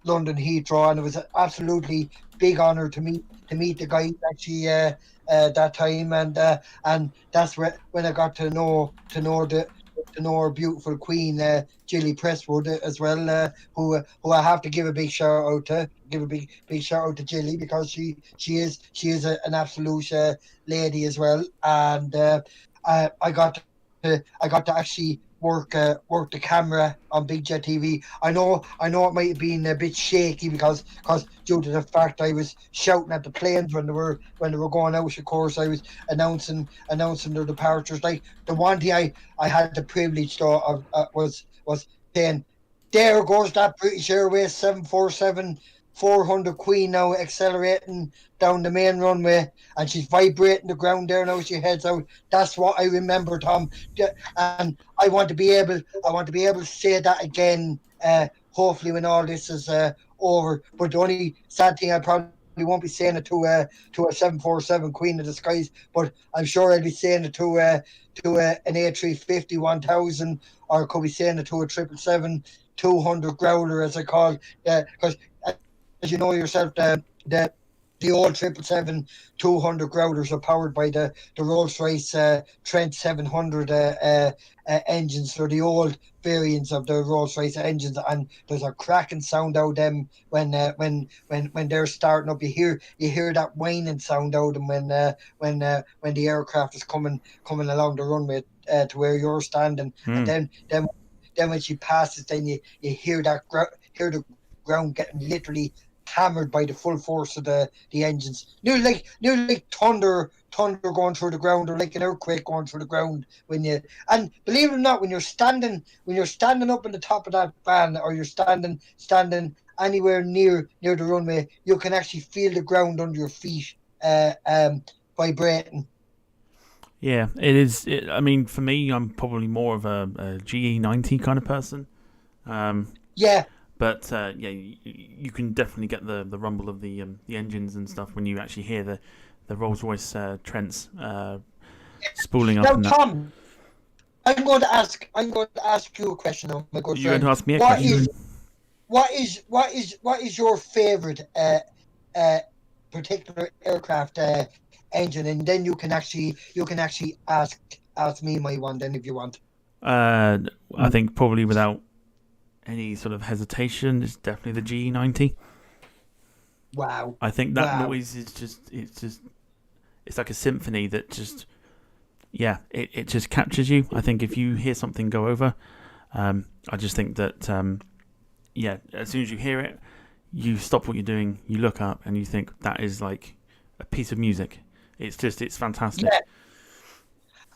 London Heathrow, and it was an absolutely big honour to meet the guys actually that time, and that's when I got to know our beautiful queen Jilly Presswood as well, who I have to give a big shout out to Jilly, because she is an absolute lady as well, and I got to actually work the camera on Big Jet TV. I know it might have been a bit shaky because due to the fact I was shouting at the planes when they were going out. Of course, I was announcing their departures. Like the one thing I had the privilege though of was saying, there goes that British Airways 747-400 Queen now accelerating down the main runway, and she's vibrating the ground there now as she heads out. That's what I remember, Tom, and I want to be able to say that again. Hopefully, when all this is over. But the only sad thing, I probably won't be saying it to a 747 Queen of the Skies, but I'm sure I'll be saying it to an A350 1000, or could be saying it to a 777-200 Growler, as I call it, because as you know yourself, the old 777-200 Growlers are powered by the Rolls-Royce Trent 700 engines. They're the old variants of the Rolls-Royce engines, and there's a cracking sound out of them when they're starting up. You hear that whining sound out of them when the aircraft is coming along the runway to where you're standing, and then when she passes, then you hear the ground getting literally hammered by the full force of the engines. Nearly like thunder going through the ground, or like an earthquake going through the ground and believe it or not, when you're standing up in the top of that van, or you're standing anywhere near the runway, you can actually feel the ground under your feet vibrating. Yeah, it is. I mean, for me, I'm probably more of a GE90 kind of person. Yeah. But you can definitely get the rumble of the engines and stuff when you actually hear the Rolls-Royce Trents spooling up. Now, Tom, I'm going to ask you a question now, my good friend. You're going to ask me a question. What is your favourite particular aircraft engine, and then you can actually ask me my one then if you want. I think probably without any sort of hesitation, it's definitely the GE90. Wow. I think that noise is it's like a symphony that just it just captures you. I think if you hear something go over, I just think that as soon as you hear it, you stop what you're doing, you look up, and you think that is like a piece of music. It's fantastic. Yeah.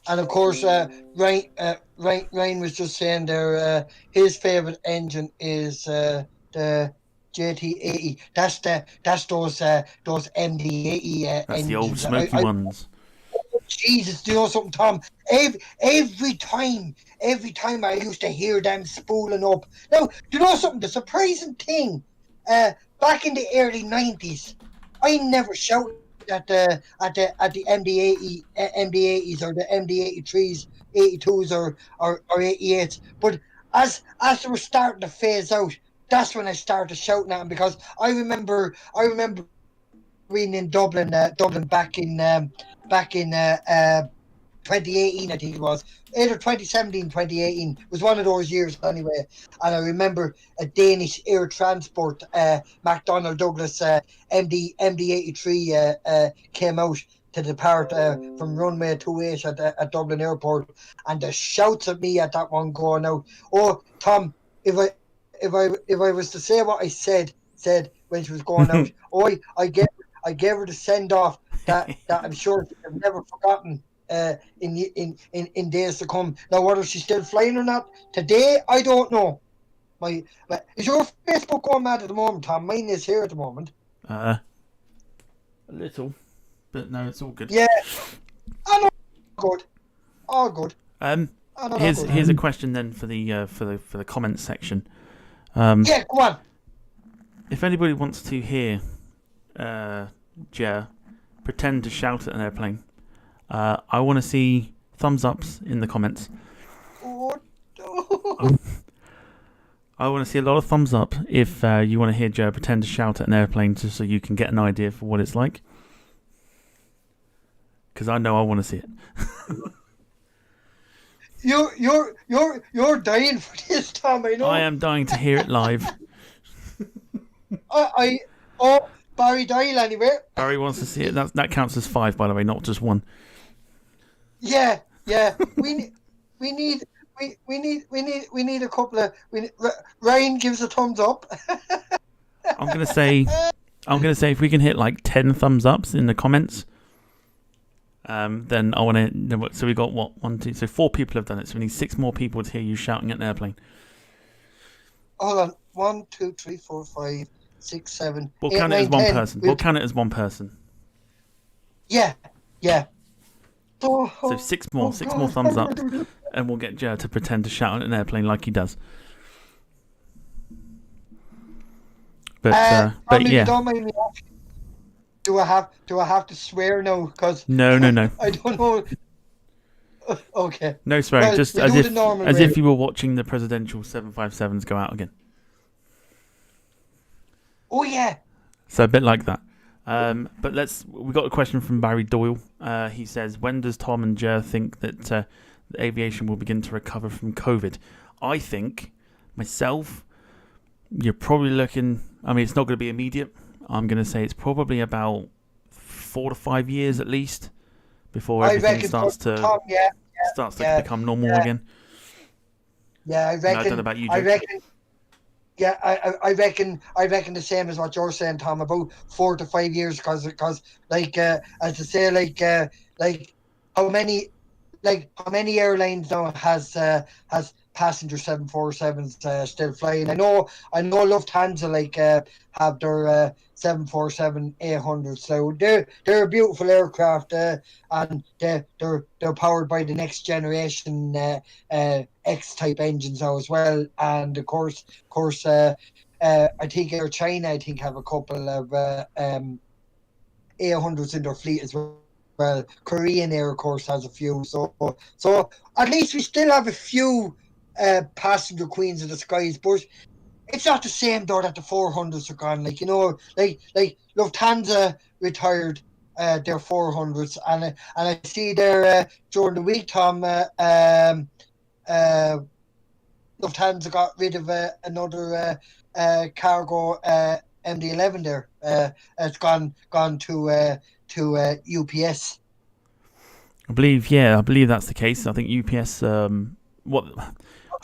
And of course, Ryan was just saying there, his favourite engine is the JT80. That's those MD80 that's engines. The old smoky ones. Jesus, do you know something, Tom? Every time I used to hear them spooling up. Now, do you know something? The surprising thing, back in the early 90s, I never shouted at the MD80s or the MD83s, 82s or 88s. But as they were starting to phase out, that's when I started shouting at him, because I remember being in Dublin back in 2018, I think it was. Either 2017, 2018. It was one of those years anyway. And I remember a Danish air transport, McDonnell Douglas MD83 came out to depart from runway 28 at Dublin Airport. And the shouts at me at that one going out. Oh, Tom, if I was to say what I said when she was going out, I gave her the send off that I'm sure I've never forgotten in days to come. Now, whether she's still flying or not today, I don't know. Is your Facebook going mad at the moment, Tom? Mine is here at the moment. A little, but no, it's all good. Yeah, I know. Good, all good. Here's a question then for the comments section. Yeah, go on. If anybody wants to hear Ger pretend to shout at an airplane, I want to see thumbs ups in the comments. Oh, no. I want to see a lot of thumbs up if you want to hear Ger pretend to shout at an airplane, just so you can get an idea for what it's like. Because I know I want to see it. You're dying for this, Tom. I know. I am dying to hear it live. Barry Doyle anyway. Barry wants to see it. That counts as 5, by the way, not just 1. Yeah. We need a couple of. Ryan gives a thumbs up. I'm gonna say if we can hit like 10 thumbs ups in the comments, then I want to. So we got what 1, 2, so 4 people have done it. So we need 6 more people to hear you shouting at an airplane. Hold on, 1, 2, 3, 4, 5, 6, 7. We'll 8, count it 9, as one 10. person. We'll count it as one person. Yeah. So 6 more thumbs up, and we'll get Ger to pretend to shout at an airplane like he does. But yeah. Don't mind me asking, do I have to swear now? Because No. I don't know. Okay. No swearing, Well, just we as do the normal way. if you were watching the presidential 757s go out again. Oh yeah. So a bit like that. But we got a question from Barry Doyle. He says, when does Tom and Ger think that the aviation will begin to recover from COVID? I think, myself, you're probably looking, it's not going to be immediate. I'm going to say it's probably about 4 to 5 years at least before everything starts to become normal again. Yeah, I reckon. No, I don't know about you, Joe. I reckon. Yeah, I reckon the same as what you're saying, Tom. About 4 to 5 years, because like as I say, like how many airlines now has passenger 747s still flying? I know Lufthansa have their 747-800s, so they're a beautiful aircraft, and they're powered by the next generation X type engines now as well, and of course I think Air China have a couple of 800s in their fleet as well. Well, Korean Air, of course, has a few. So at least we still have a few passenger queens of the skies, but it's not the same though that the 400s are gone. Like Lufthansa retired their 400s, and I see there during the week, Tom, Lufthansa got rid of another cargo MD-11 there. It's gone to UPS. I believe that's the case. I think UPS.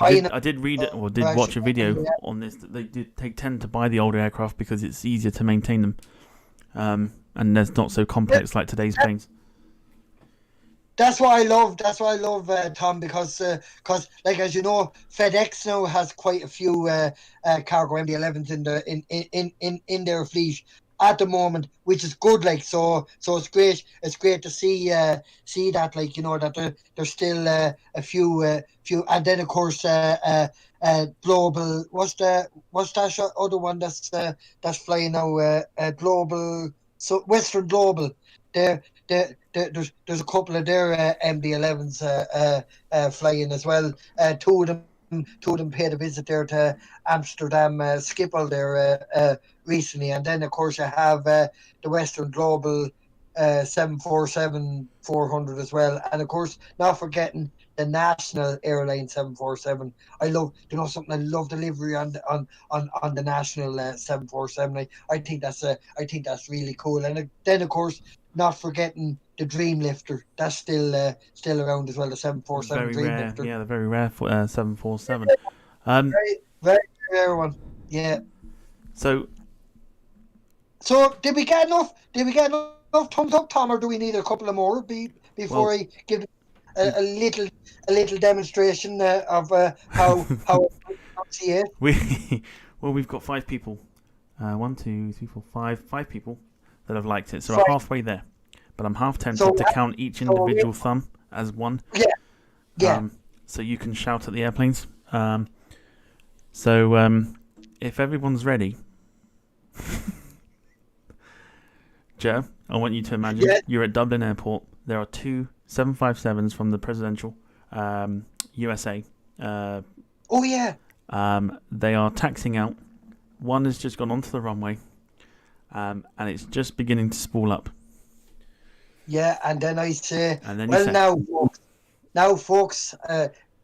I did read it or did watch a video on this that they tend to buy the older aircraft because it's easier to maintain them, and they're not so complex like today's planes. That's what I love. Tom, because like, as you know, FedEx now has quite a few cargo MD-11s in their fleet at the moment, which is good. Like, so it's great. It's great to see that, like, you know, that there's still a few, and then of course Global. What's that other one that's flying now? Global. So Western Global. there's a couple of their MD-11s flying as well. Two of them paid a visit there to Amsterdam Schiphol there recently, and then of course you have the Western Global 747-400 as well, and of course not forgetting the national airline 747. I love the livery on the national 747. I think that's really cool, and then of course not forgetting the Dreamlifter. That's still around as well. The 747 Very rare, Dreamlifter. yeah, the very rare 747. Very, very rare one. Yeah. So did we get enough? Thumbs up, Tom, or do we need a couple of more before I give a little demonstration of how I see it? we've got 5 people. 1, 2, 3, 4, 5 people that have liked it, so Right. we're halfway there. But I'm half tempted to count each individual thumb as one. Yeah. So you can shout at the airplanes. If everyone's ready, Joe, I want you to imagine you're at Dublin Airport. There are 2 757s from the presidential USA. Oh yeah. They are taxiing out. One has just gone onto the runway, and it's just beginning to spool up. Yeah, and then I say, And then well, say, now, folks,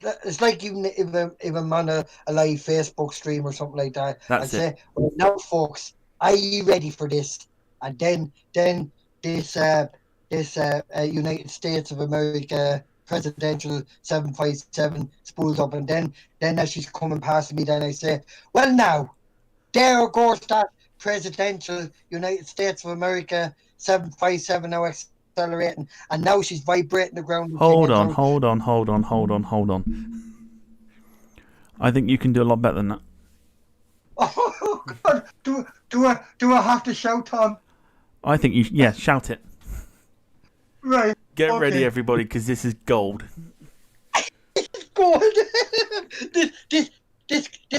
it's like even if I'm on a live Facebook stream or something like that. That's I say, well, now, folks, are you ready for this? And then this United States of America presidential 757 spools up, and then as she's coming past me, then I say, well, now, there goes that presidential United States of America 757 now accelerating, and now she's vibrating the ground. Hold on. I think you can do a lot better than that. Oh God! Do I have to shout, Tom? I think shout it. Right. Get ready, everybody, because this is gold. Gold. This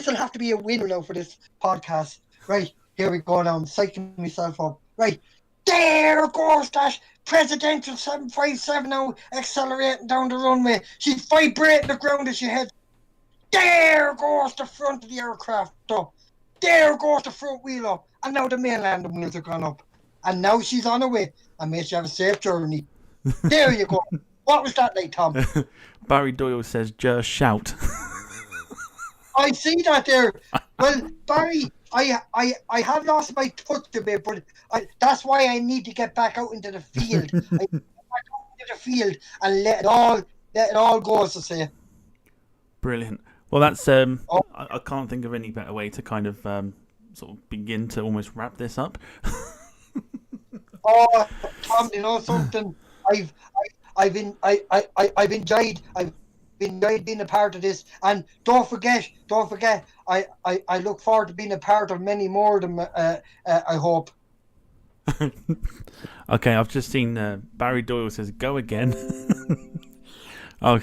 will have to be a winner now for this podcast. Right, here we go now. I'm psyching myself up. Right, there goes that presidential 757 now accelerating down the runway. She's vibrating the ground as she heads. There goes the front of the aircraft up. There goes the front wheel up. And now the main landing wheels are gone up. And now she's on her way. And may she have a safe journey. There you go. What was that like, Tom? Barry Doyle says, just shout. I see that there. Well, Barry, I have lost my touch a bit, but that's why I need to get back out into the field. I need to get back out into the field and let it all go, as I say. Brilliant. Well, that's I can't think of any better way to kind of sort of begin to almost wrap this up. Oh, Tom, you know something? I've enjoyed being a part of this, and don't forget. I look forward to being a part of many more of them. I hope. Okay, I've just seen Barry Doyle says go again. Oh,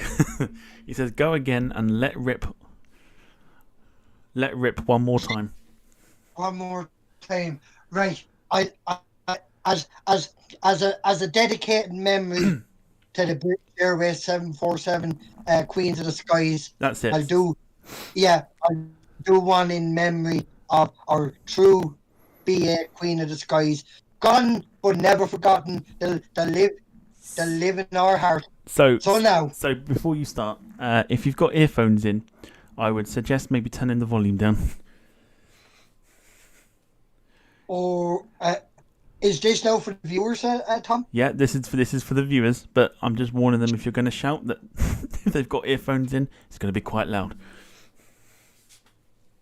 he says go again and let rip one more time. One more time, right? I as a dedicated memory to the British Airways 747 Queens of the Skies. That's it. I'll do one in memory of our true BA Queen of the Skies. Gone but never forgotten. They'll live in our heart. So before you start, if you've got earphones in, I would suggest maybe turning the volume down. Or is this now for the viewers, Tom? Yeah, this is for the viewers, but I'm just warning them if you're going to shout that if they've got earphones in, it's going to be quite loud.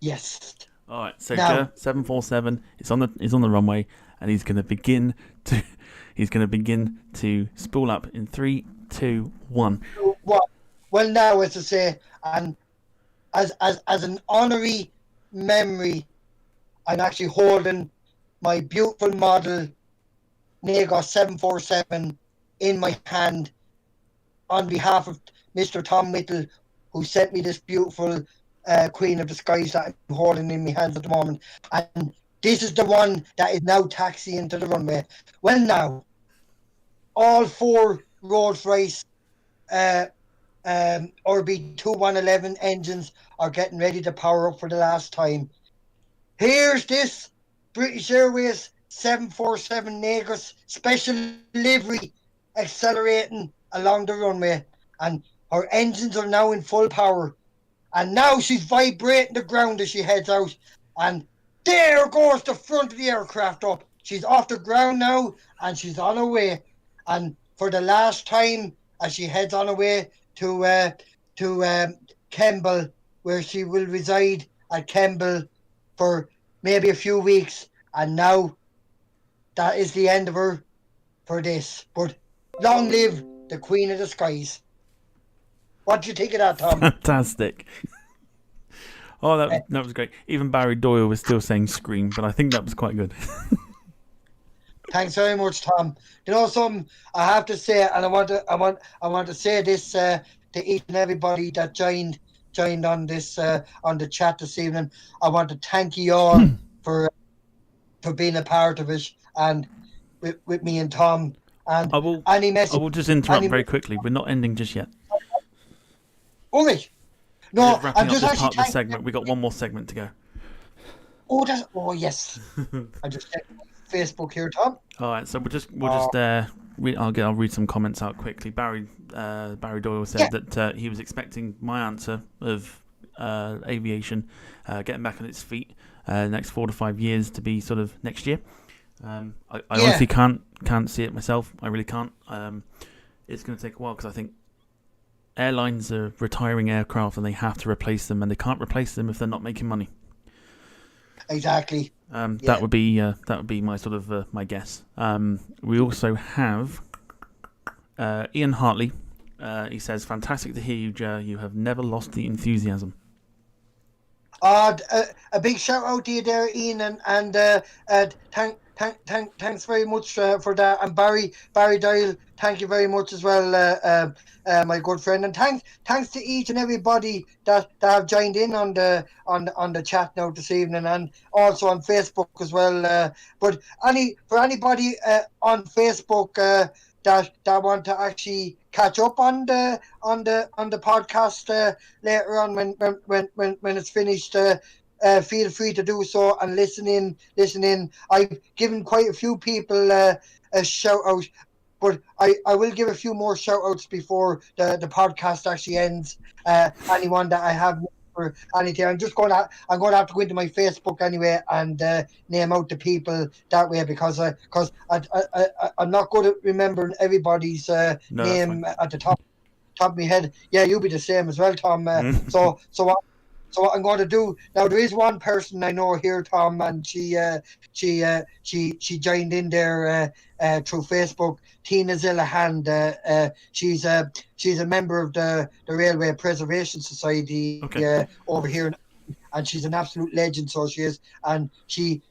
Yes. All right, so Ger 747 is on the runway, and he's going to begin to spool up in 3, 2, 1. Well, now, as I say, and as an honorary memory, I'm actually holding my beautiful model Negos 747 in my hand on behalf of Mr. Tom Whittle, who sent me this beautiful Queen of the Skies that I'm holding in my hands at the moment. And this is the one that is now taxiing to the runway. Well, now, all 4 Rolls-Royce RB2111 engines are getting ready to power up for the last time. Here's this British Airways 747 Negus special livery accelerating along the runway, and her engines are now in full power. And now she's vibrating the ground as she heads out. And there goes the front of the aircraft up. She's off the ground now, and she's on her way. And for the last time, as she heads on her way to Kemble, where she will reside at Kemble for maybe a few weeks. And now that is the end of her for this. But long live the Queen of the Skies. What do you think of that, Tom? Fantastic. Oh, that was great. Even Barry Doyle was still saying scream, but I think that was quite good. Thanks very much, Tom. You know something I have to say, and I want to say this to each and everybody that joined on this on the chat this evening. I want to thank you all for being a part of it, and with me and Tom. And I will just interrupt very quickly. We're not ending just yet. Okay. No, No, just wrapping I'm up just this actually part of the segment. We got one more segment to go. Oh yes. I just checked my Facebook here, Tom. All right, so I'll read some comments out quickly. Barry Doyle said that he was expecting my answer of aviation getting back on its feet next 4 to 5 years to be sort of next year. I honestly can't see it myself. I really can't. It's going to take a while because I think airlines are retiring aircraft and they have to replace them, and they can't replace them if they're not making money. Exactly. That would be my sort of my guess. We also have Ian Hartley. He says, "Fantastic to hear you, Ger. You have never lost the enthusiasm." A big shout out to you there, Ian, and thanks very much for that. And Barry Doyle, thank you very much as well, my good friend. And thanks to each and everybody that have joined in on the chat now this evening, and also on Facebook as well. But for anybody on Facebook that want to actually catch up on the podcast later on when it's finished, feel free to do so and listen in. I've given quite a few people a shout out, but I will give a few more shout outs before the podcast actually ends. Anyone that I have for anything, I'm going to have to go into my Facebook anyway and name out the people that way, because I'm not good at remembering everybody's name at the top of my head. Yeah, you'll be the same as well, Tom. So what I'm going to do now, there is one person I know here, Tom, and she joined in there through Facebook. Tina Zillahan. She's a member of the Railway Preservation Society over here, and she's an absolute legend. So she is, and she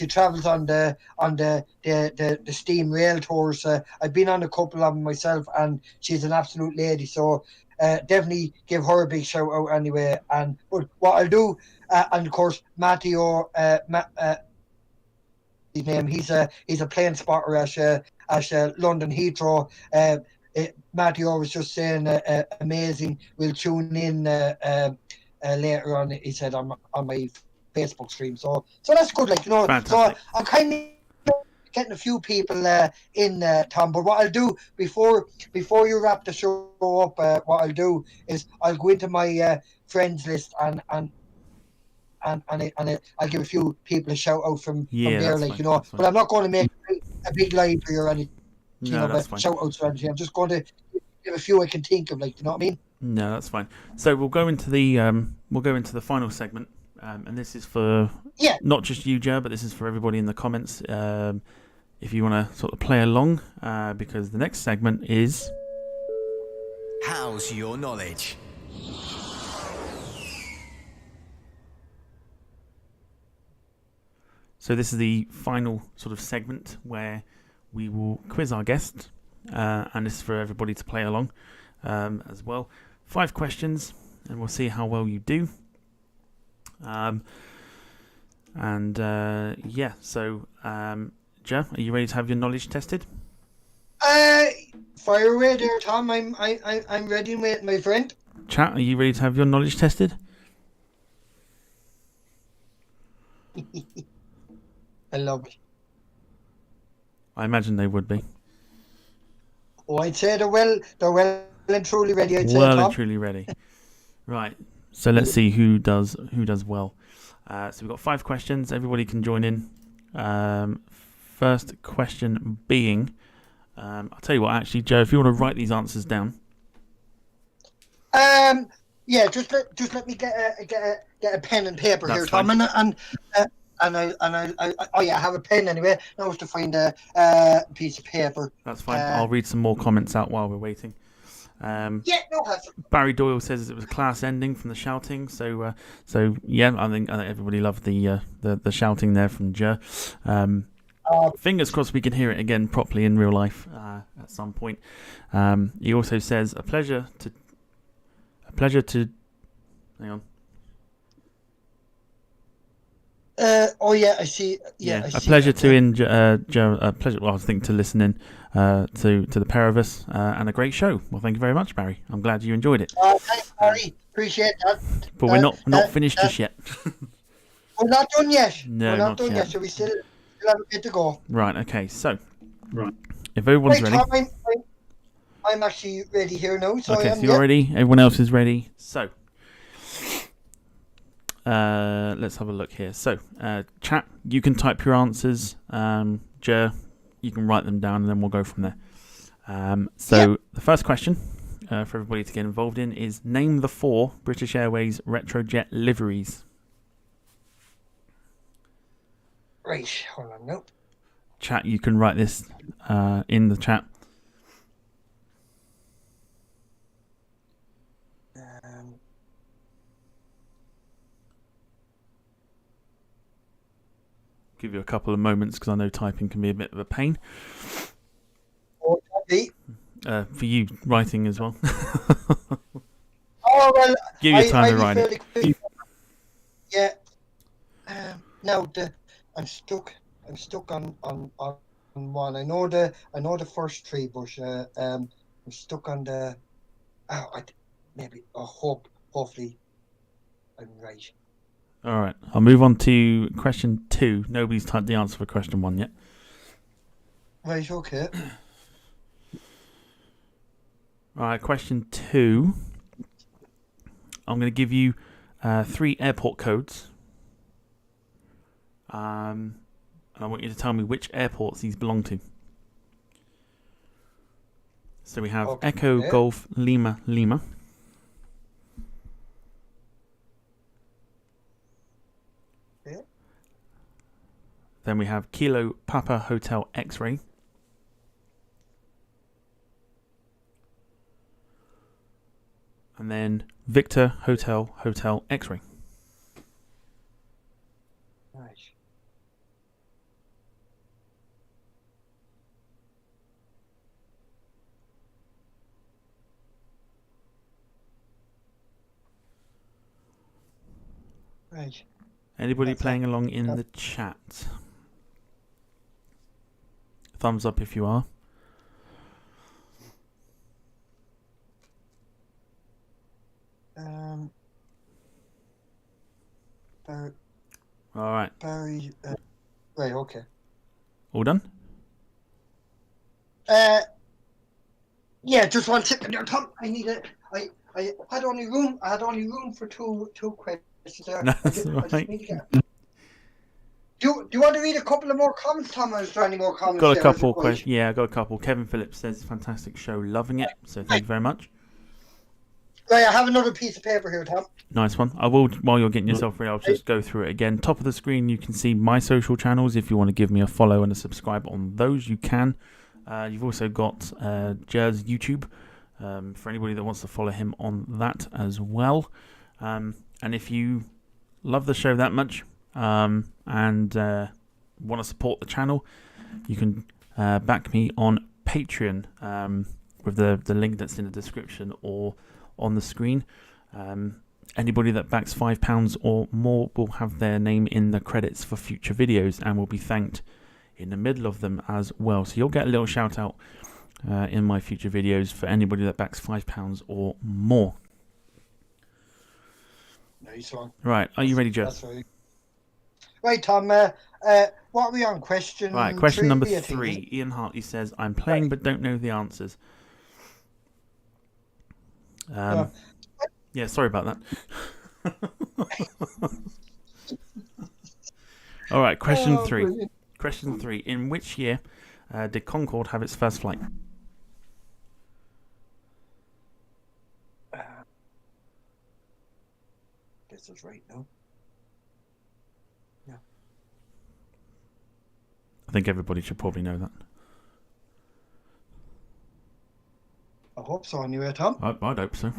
travels on the steam rail tours. I've been on a couple of them myself, and she's an absolute lady. So. Definitely give her a big shout out anyway. But what I'll do, and of course Matteo, his name, he's a plane spotter at London Heathrow. Matteo was just saying, amazing. We'll tune in later on. He said on my Facebook stream. So that's good, like, you know. Fantastic. So I'm kind of getting a few people in, Tom. But what I'll do before you wrap the show up, what I'll do is I'll go into my friends list and I'll give a few people a shout out from there, like, you know. But I'm not going to make a big library or anything, shout outs or anything. I'm just going to give a few I can think of, like, you know what I mean? No, that's fine. So we'll go into the final segment. And this is for not just you, Ger, but this is for everybody in the comments. If you want to sort of play along, because the next segment is... How's your knowledge? So this is the final sort of segment where we will quiz our guest, and this is for everybody to play along as well. 5 questions, and we'll see how well you do. So Ger, are you ready to have your knowledge tested? Fire away there, Tom. I'm ready and waiting, my friend. Chat, are you ready to have your knowledge tested? I love it. I imagine they would be. Oh, I'd say they're well and truly ready. I'd say, Well Tom. and truly ready. Right. So let's see who does well. So we've got 5 questions. Everybody can join in. First question being, I'll tell you what. Actually, Joe, if you want to write these answers down. Yeah, just let me get a pen and paper That's here, Tom, fine. and I have a pen anyway. Now to find a piece of paper. That's fine. I'll read some more comments out while we're waiting. Yeah, no hassle. Barry Doyle says it was a class ending from the shouting. So yeah, I think everybody loved the shouting there from Ger. Fingers crossed we can hear it again properly in real life at some point. He also says a pleasure to. Hang on. Oh yeah, I see. Yeah, I a see pleasure that, to a pleasure. Well, I think to listen in to the pair of us and a great show. Well, thank you very much, Barry. I'm glad you enjoyed it. Thanks, Barry. Appreciate that. But we're not finished just yet. We're not done yet. No, we're not not done yet. yet. So we still have a bit to go. Right. Okay. So, if everyone's ready. Tom, I'm actually ready here now. So Okay, so you're ready. Everyone else is ready. So, let's have a look here. So, chat, you can type your answers. Ger, you can write them down, and then we'll go from there. The first question for everybody to get involved in is name the 4 British Airways retrojet liveries. Right, hold on now. Chat, you can write this in the chat. Give you a couple of moments because I know typing can be a bit of a pain. For you, writing as well. Oh well, give you time to write it. Yeah. Now I'm stuck on one. I know the first 3, but I'm stuck on the. Hopefully, I'm right. All right, I'll move on to question 2. Nobody's typed the answer for question 1 yet. Right, okay. All right, question 2. I'm going to give you 3 airport codes. And I want you to tell me which airports these belong to. So we have Echo Golf Lima Lima. Then we have Kilo Papa Hotel X-Ray. And then Victor Hotel Hotel X-Ray. Nice. Right. Anybody playing along in the chat? Thumbs up if you are. All right. Barry. Right. Okay. All done? Yeah. Just 1 second there, Tom. I need it. I had only room. For two questions there. That's I right. just need to get. Do you want to read a couple of more comments, Tom? Or is there any more comments? Got a there, couple questions. Yeah, I got a couple. Kevin Phillips says, fantastic show, loving it. So thank you very much. Right, I have another piece of paper here, Tom. Nice one. I will, while you're getting yourself ready, I'll just go through it again. Top of the screen, you can see my social channels. If you want to give me a follow and a subscribe on those, you can. You've also got Ger's YouTube for anybody that wants to follow him on that as well. And if you love the show that much and want to support the channel, you can back me on Patreon with the link that's in the description or on the screen. Anybody that backs £5 or more will have their name in the credits for future videos and will be thanked in the middle of them as well. So you'll get a little shout out in my future videos for anybody that backs £5 or more. Nice one. Right, are you ready, Joe? That's right, Tom. What are we on? Question Right, question number I think. 3. Ian Hartley says, I'm playing but don't know the answers. Yeah, sorry about that. All right, question 3. Brilliant. Question 3. In which year did Concorde have its first flight? This is right now. I think everybody should probably know that. I hope so anyway, Tom. I'd hope so.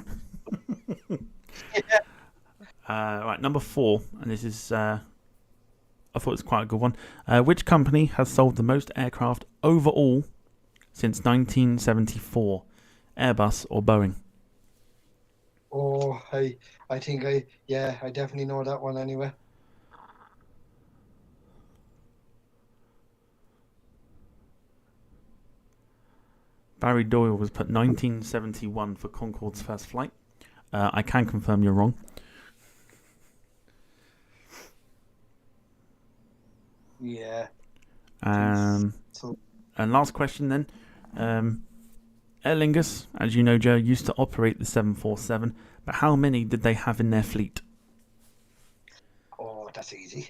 Yeah. Right, number 4, and this is, I thought it was quite a good one. Which company has sold the most aircraft overall since 1974? Airbus or Boeing? Oh, I think I definitely know that one anyway. Barry Doyle was put 1971 for Concorde's first flight. I can confirm you're wrong. Yeah. So, and last question then. Ger Lingus, as you know, Joe, used to operate the 747, but how many did they have in their fleet? Oh, that's easy.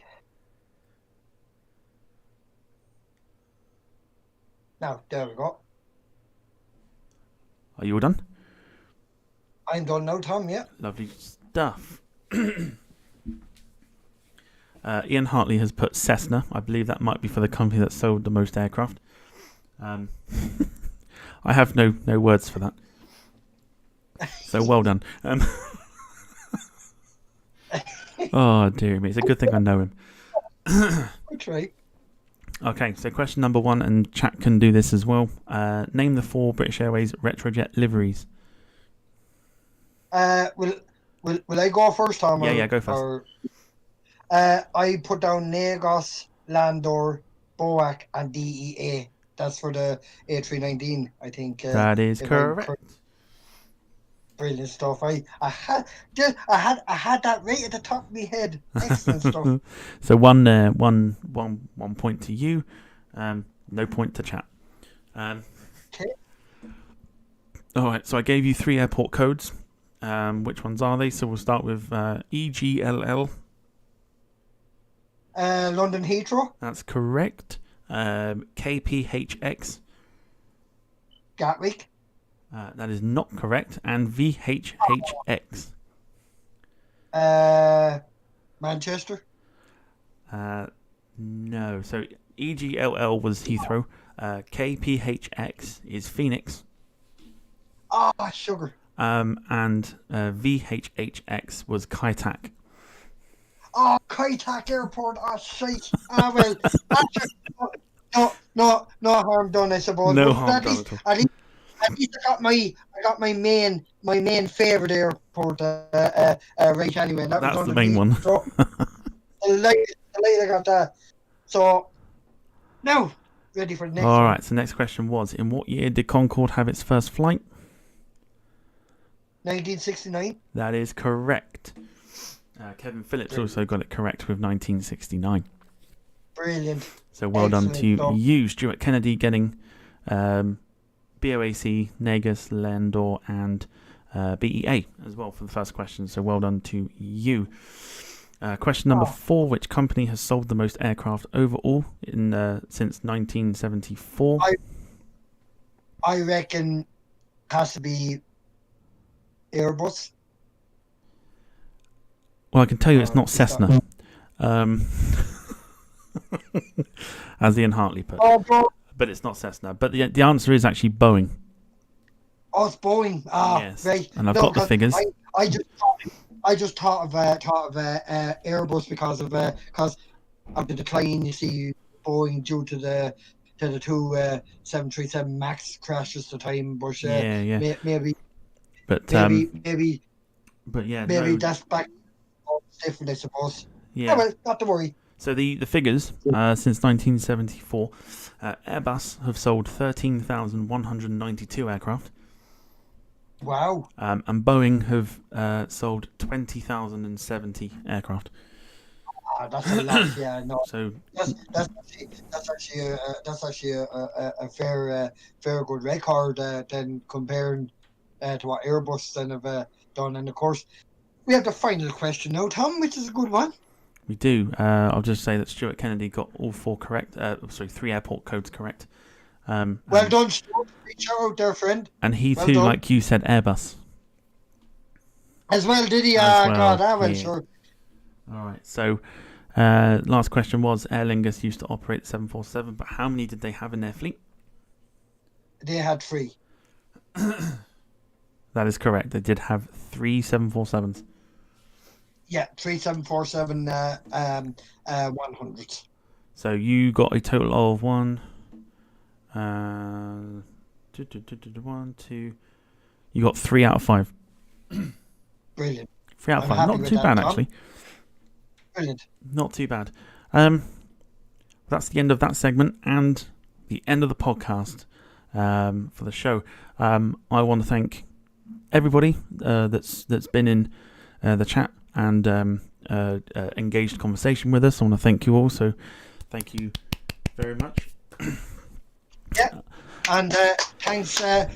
Now, there we go. Are you all done? I'm done now, Tom, yeah. Lovely stuff. Ian Hartley has put Cessna. I believe that might be for the company that sold the most aircraft. I have no words for that. So well done. Oh, dear me. It's a good thing I know him. That's right. Okay, so question number 1, and chat can do this as well. Name the 4 British Airways retrojet liveries. Will I go first, Tom? Yeah, go first. I put down Negos, Landor, Boac, and DEA. That's for the A319, I think. That is correct. Brilliant stuff. I had that right at the top of my head. Excellent stuff. So one point to you. No point to chat. Okay. All right. So I gave you 3 airport codes. Which ones are they? So we'll start with EGLL. London Heathrow. That's correct. KPHX. Gatwick. That is not correct. And VHHX. Manchester. No. So EGLL was Heathrow. KPHX is Phoenix. Ah, sugar. And VHHX was Kai-Tak. Oh, Kai-Tak Airport. Oh, shite. Ah, well, no harm done, I suppose. No But harm done at all. At least I got my main favourite airport right anyway. That's the main one. So, the light I got that. So now ready for the next one. All right. So next question was: in what year did Concorde have its first flight? 1969. That is correct. Kevin Phillips also got it correct with 1969. Brilliant. So well done to Excellent. you, Stuart Kennedy, getting BOAC, Negus, Landor, and BEA as well for the first question. So well done to you. Question number 4: which company has sold the most aircraft overall since 1974? I reckon has to be Airbus. Well, I can tell you it's not Cessna. As Ian Hartley put. Oh, bro. But it's not Cessna. But the answer is actually Boeing. Oh, it's Boeing. Ah, yes. right. And I've got the figures. I just thought of Airbus because of the decline you see Boeing due to the 2 737 Max crashes the time. But maybe. But maybe But yeah, maybe no. that's back different, I suppose. Yeah. Oh, well, not to worry. So the figures since 1974, Airbus have sold 13,192 aircraft. Wow. And Boeing have sold 20,070 aircraft. That's a lot. Yeah, no. So That's actually a fair good record then comparing to what Airbus then have done. And of course, we have the final question now, Tom, which is a good one. we do. I'll just say that Stuart Kennedy got all 4 correct. 3 airport codes correct. Well done, Stuart. Reach out there, friend. And he Well too, done. like you said, Airbus. As well, did he? As well, God, well, yeah. sure. All right. So last question was, Aer Lingus used to operate 747, but how many did they have in their fleet? They had 3. That is correct. They did have 3 747s. Yeah, 3 747 100s. So you got a total of 1, 2. You got 3 out of 5. Brilliant. 3 out of I'm 5. happy Not with too that, bad, Tom. actually. Brilliant. Not too bad. That's the end of that segment and the end of the podcast for the show. I want to thank everybody that's been in the chat and engaged conversation with us. I want to thank you all. So thank you very much. Yeah, and thanks to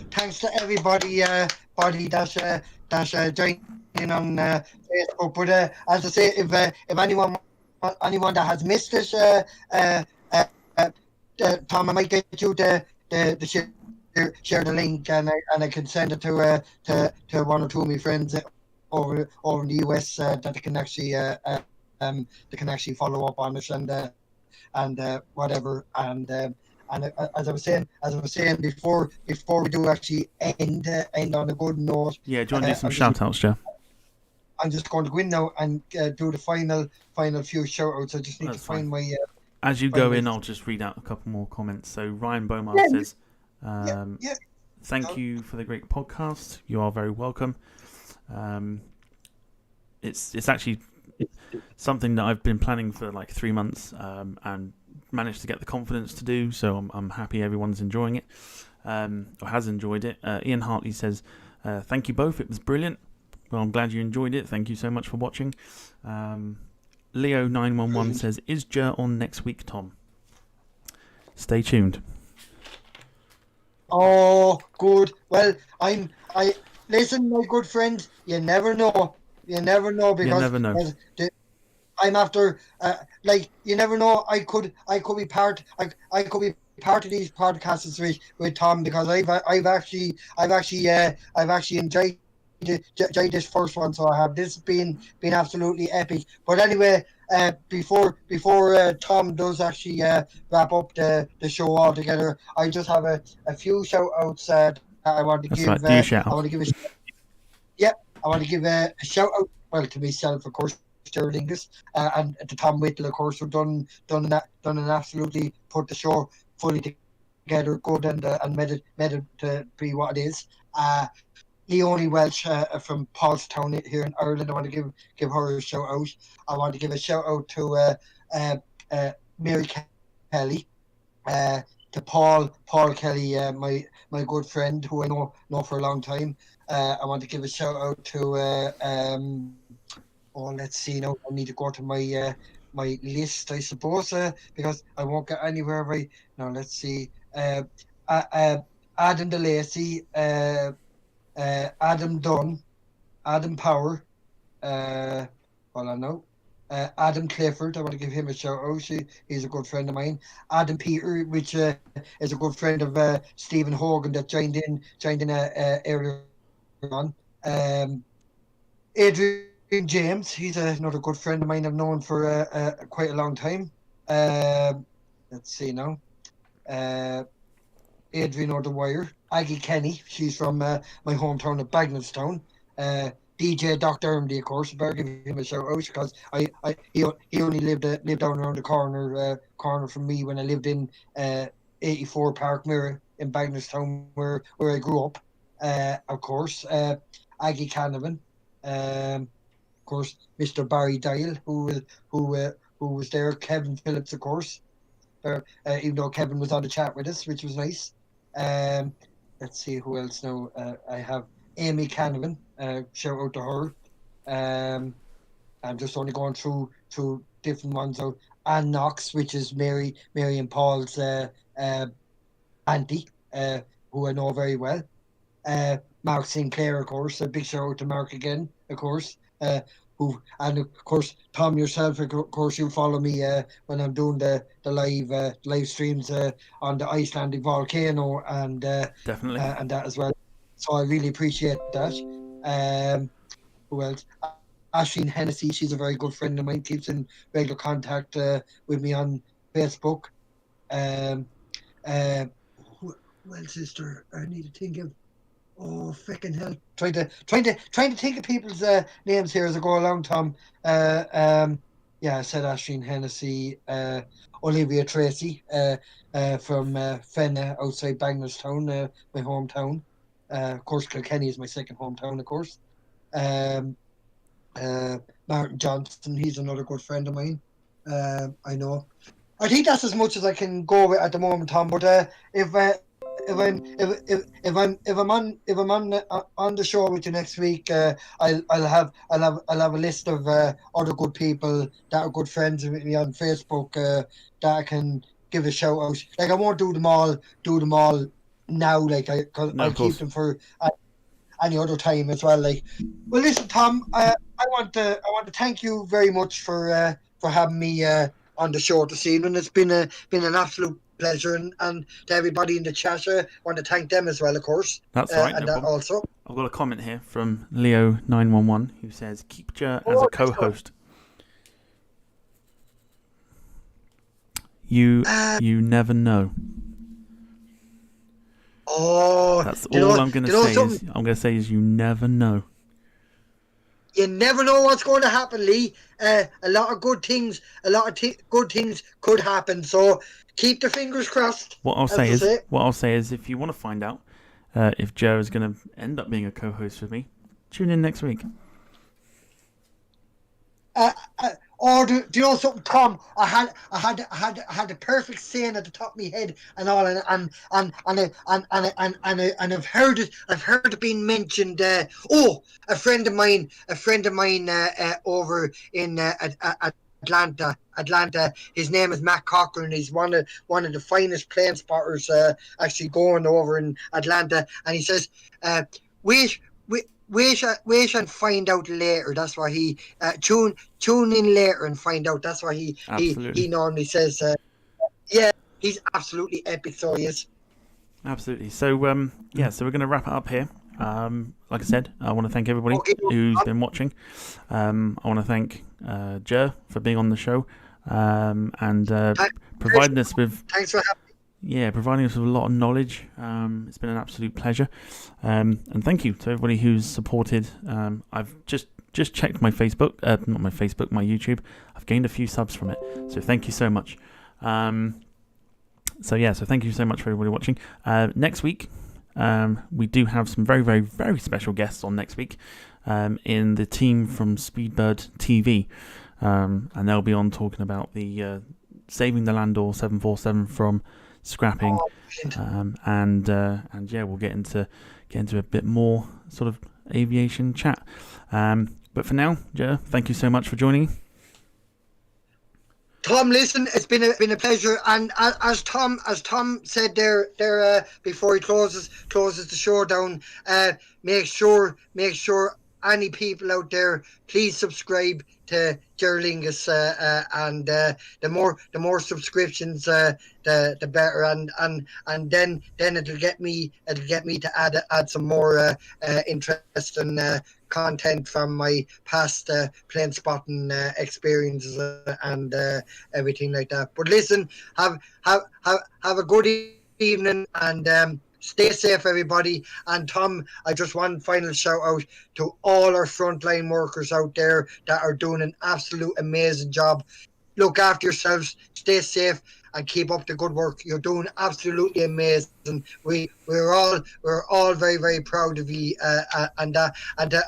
everybody that's joining on Facebook. But as I say, if anyone that has missed this, Tom, I might get you the share the link, and I can send it to 1 or 2 of my friends over in the US that they can actually follow up on it and whatever. And as I was saying before we do actually end on a good note. Yeah, do you want to do some shout outs, Joe? I'm just going to go in now and do the final few shout outs. I just need to find my. As you go in, I'll just read out a couple more comments. So Ryan Bomar says, thank you for the great podcast. You are very welcome. It's actually something that I've been planning for like 3 months and managed to get the confidence to do. So I'm happy everyone's enjoying it or has enjoyed it. Ian Hartley says, thank you both. It was brilliant. Well, I'm glad you enjoyed it. Thank you so much for watching. Leo911 says, is Ger on next week, Tom? Stay tuned. Oh, good. Well, I listen, my good friend. You never know. You never know because you never know. I'm after you never know. I could be part. I could be part of these podcasts with Tom because I've actually enjoyed this first one, so I have. This has been absolutely epic. But anyway, before Tom does actually wrap up the show altogether, I just have a few shout outs that I want to give. Right. Do shout I want to give I want to give a shout out, well, to myself, of course, Ger Lingus, and to Tom Whittle, of course, who done an absolutely put the show fully together, good and made it to be what it is. Leonie Welch from Paulstown here in Ireland. I want to give her a shout out. I want to give a shout out to Mary Kelly, to Paul Kelly, my good friend who I know for a long time. I want to give a shout out to let's see now. I need to go to my my list, I suppose, because I won't get anywhere right now. Let's see. Adam DeLacy, Adam Dunn, Adam Power, I know. Adam Clifford, I want to give him a shout out. He's a good friend of mine. Adam Peter, which is a good friend of Stephen Hogan that joined in earlier on. Adrian James, he's another good friend of mine I've known for quite a long time. Let's see now. Adrian O'Dwyer. Aggie Kenny, she's from my hometown of Bagnallstown. DJ Dr. Ermdy, of course, I better give him a shout out because he only lived down around the corner from me when I lived in 84 Park Mirror in Bagnallstown where I grew up. Of course, Aggie Canavan, of course, Mr. Barry Dial, who who was there, Kevin Phillips, of course. Even though Kevin was on the chat with us, which was nice. Let's see who else now. I have Amy Canavan. Shout out to her. I'm just only going through different ones. So Anne Knox, which is Mary and Paul's auntie, who I know very well. Mark Sinclair, of course. A big shout out to Mark again, of course. And of course Tom yourself, of course you follow me when I'm doing the live streams on the Icelandic volcano and Definitely. and that as well. So I really appreciate that. Who else? Ashleen Hennessy, she's a very good friend of mine, keeps in regular contact with me on Facebook. Who else is there? I need to think of. Oh, freaking hell! Trying to think of people's names here as I go along, Tom. Yeah, I said Ashleen Hennessy, Olivia Tracy, from Fenna outside Bagnallstown, my hometown. Of course, Kilkenny is my second hometown, of course. Martin Johnson, he's another good friend of mine. I know. I think that's as much as I can go with at the moment, Tom. But if I'm on the show with you next week, I'll have a list of other good people that are good friends with me on Facebook that I can give a shout out. Like I won't do them all now. Like I'll keep them for any other time as well. Like, well, listen, Tom, I want to thank you very much for having me on the show this evening. It's been an absolute pleasure, and to everybody in the chat, I want to thank them as well, of course. That's right. And no that also. I've got a comment here from Leo911 who says, "Keep Ger as a co-host. You never know." Oh, that's all I'm going to say is you never know. You never know what's going to happen, Lee. A lot of good things could happen. So keep the fingers crossed. What I'll say is, if you want to find out if Ger is going to end up being a co-host with me, tune in next week. Or do you know something, Tom? I had the perfect saying at the top of my head and all, and I've heard it being mentioned. A friend of mine over in Atlanta. His name is Matt Cochran. He's one of the finest plane spotters actually going over in Atlanta, and he says, wait and find out later. That's why he tune in later and find out. That's why he normally says. Yeah, he's absolutely epic. So he is. Absolutely. So so we're going to wrap it up here. Like I said, I want to thank everybody who's been watching. I want to thank Ger for being on the show and providing us with. Thanks for having me. Yeah, providing us with a lot of knowledge. It's been an absolute pleasure. And thank you to everybody who's supported. I've just checked my Facebook, not my Facebook, my YouTube. I've gained a few subs from it. So thank you so much. So thank you so much for everybody watching. Next week, we do have some very, very, very special guests on next week in the team from Speedbird TV. And they'll be on talking about the saving the Landor 747 from scrapping, and we'll get into a bit more sort of aviation chat. But for now, Ger, thank you so much for joining. Tom, listen, it's been a pleasure, and as Tom said there before he closes the show down, make sure any people out there, please subscribe to Ger Lingus, and the more subscriptions, the better, and then it'll get me to add some more interesting content from my past plane spotting experiences and everything like that. But listen, have a good evening, and stay safe, everybody. And Tom, I just one final shout out to all our frontline workers out there that are doing an absolute amazing job. Look after yourselves, stay safe, and keep up the good work. You're doing absolutely amazing. We're all very, very proud of you, and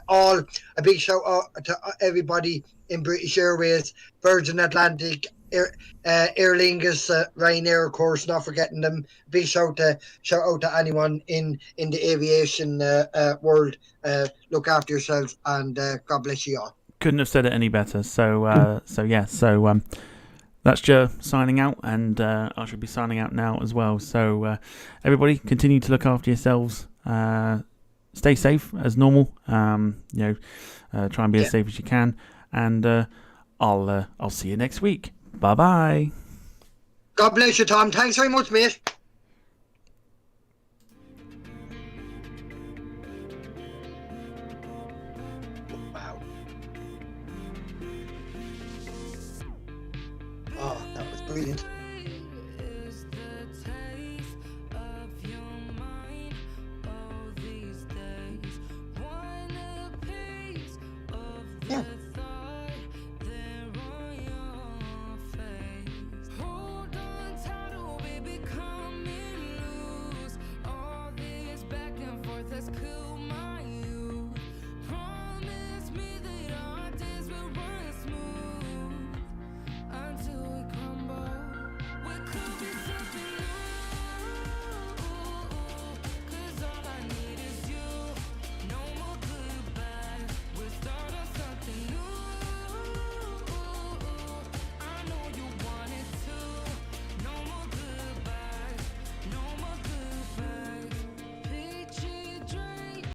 all a big shout out to everybody in British Airways, Virgin Atlantic, Ger Lingus, Ryanair, of course, not forgetting them. Big shout out to anyone in the aviation world. Look after yourselves, and God bless you all. Couldn't have said it any better. So that's Ger signing out, and I should be signing out now as well. So everybody, continue to look after yourselves. Stay safe as normal. Try and be as safe as you can, and I'll see you next week. Bye bye. God bless you, Tom. Thanks very much, mate. Wow. Oh, that was brilliant. Yeah.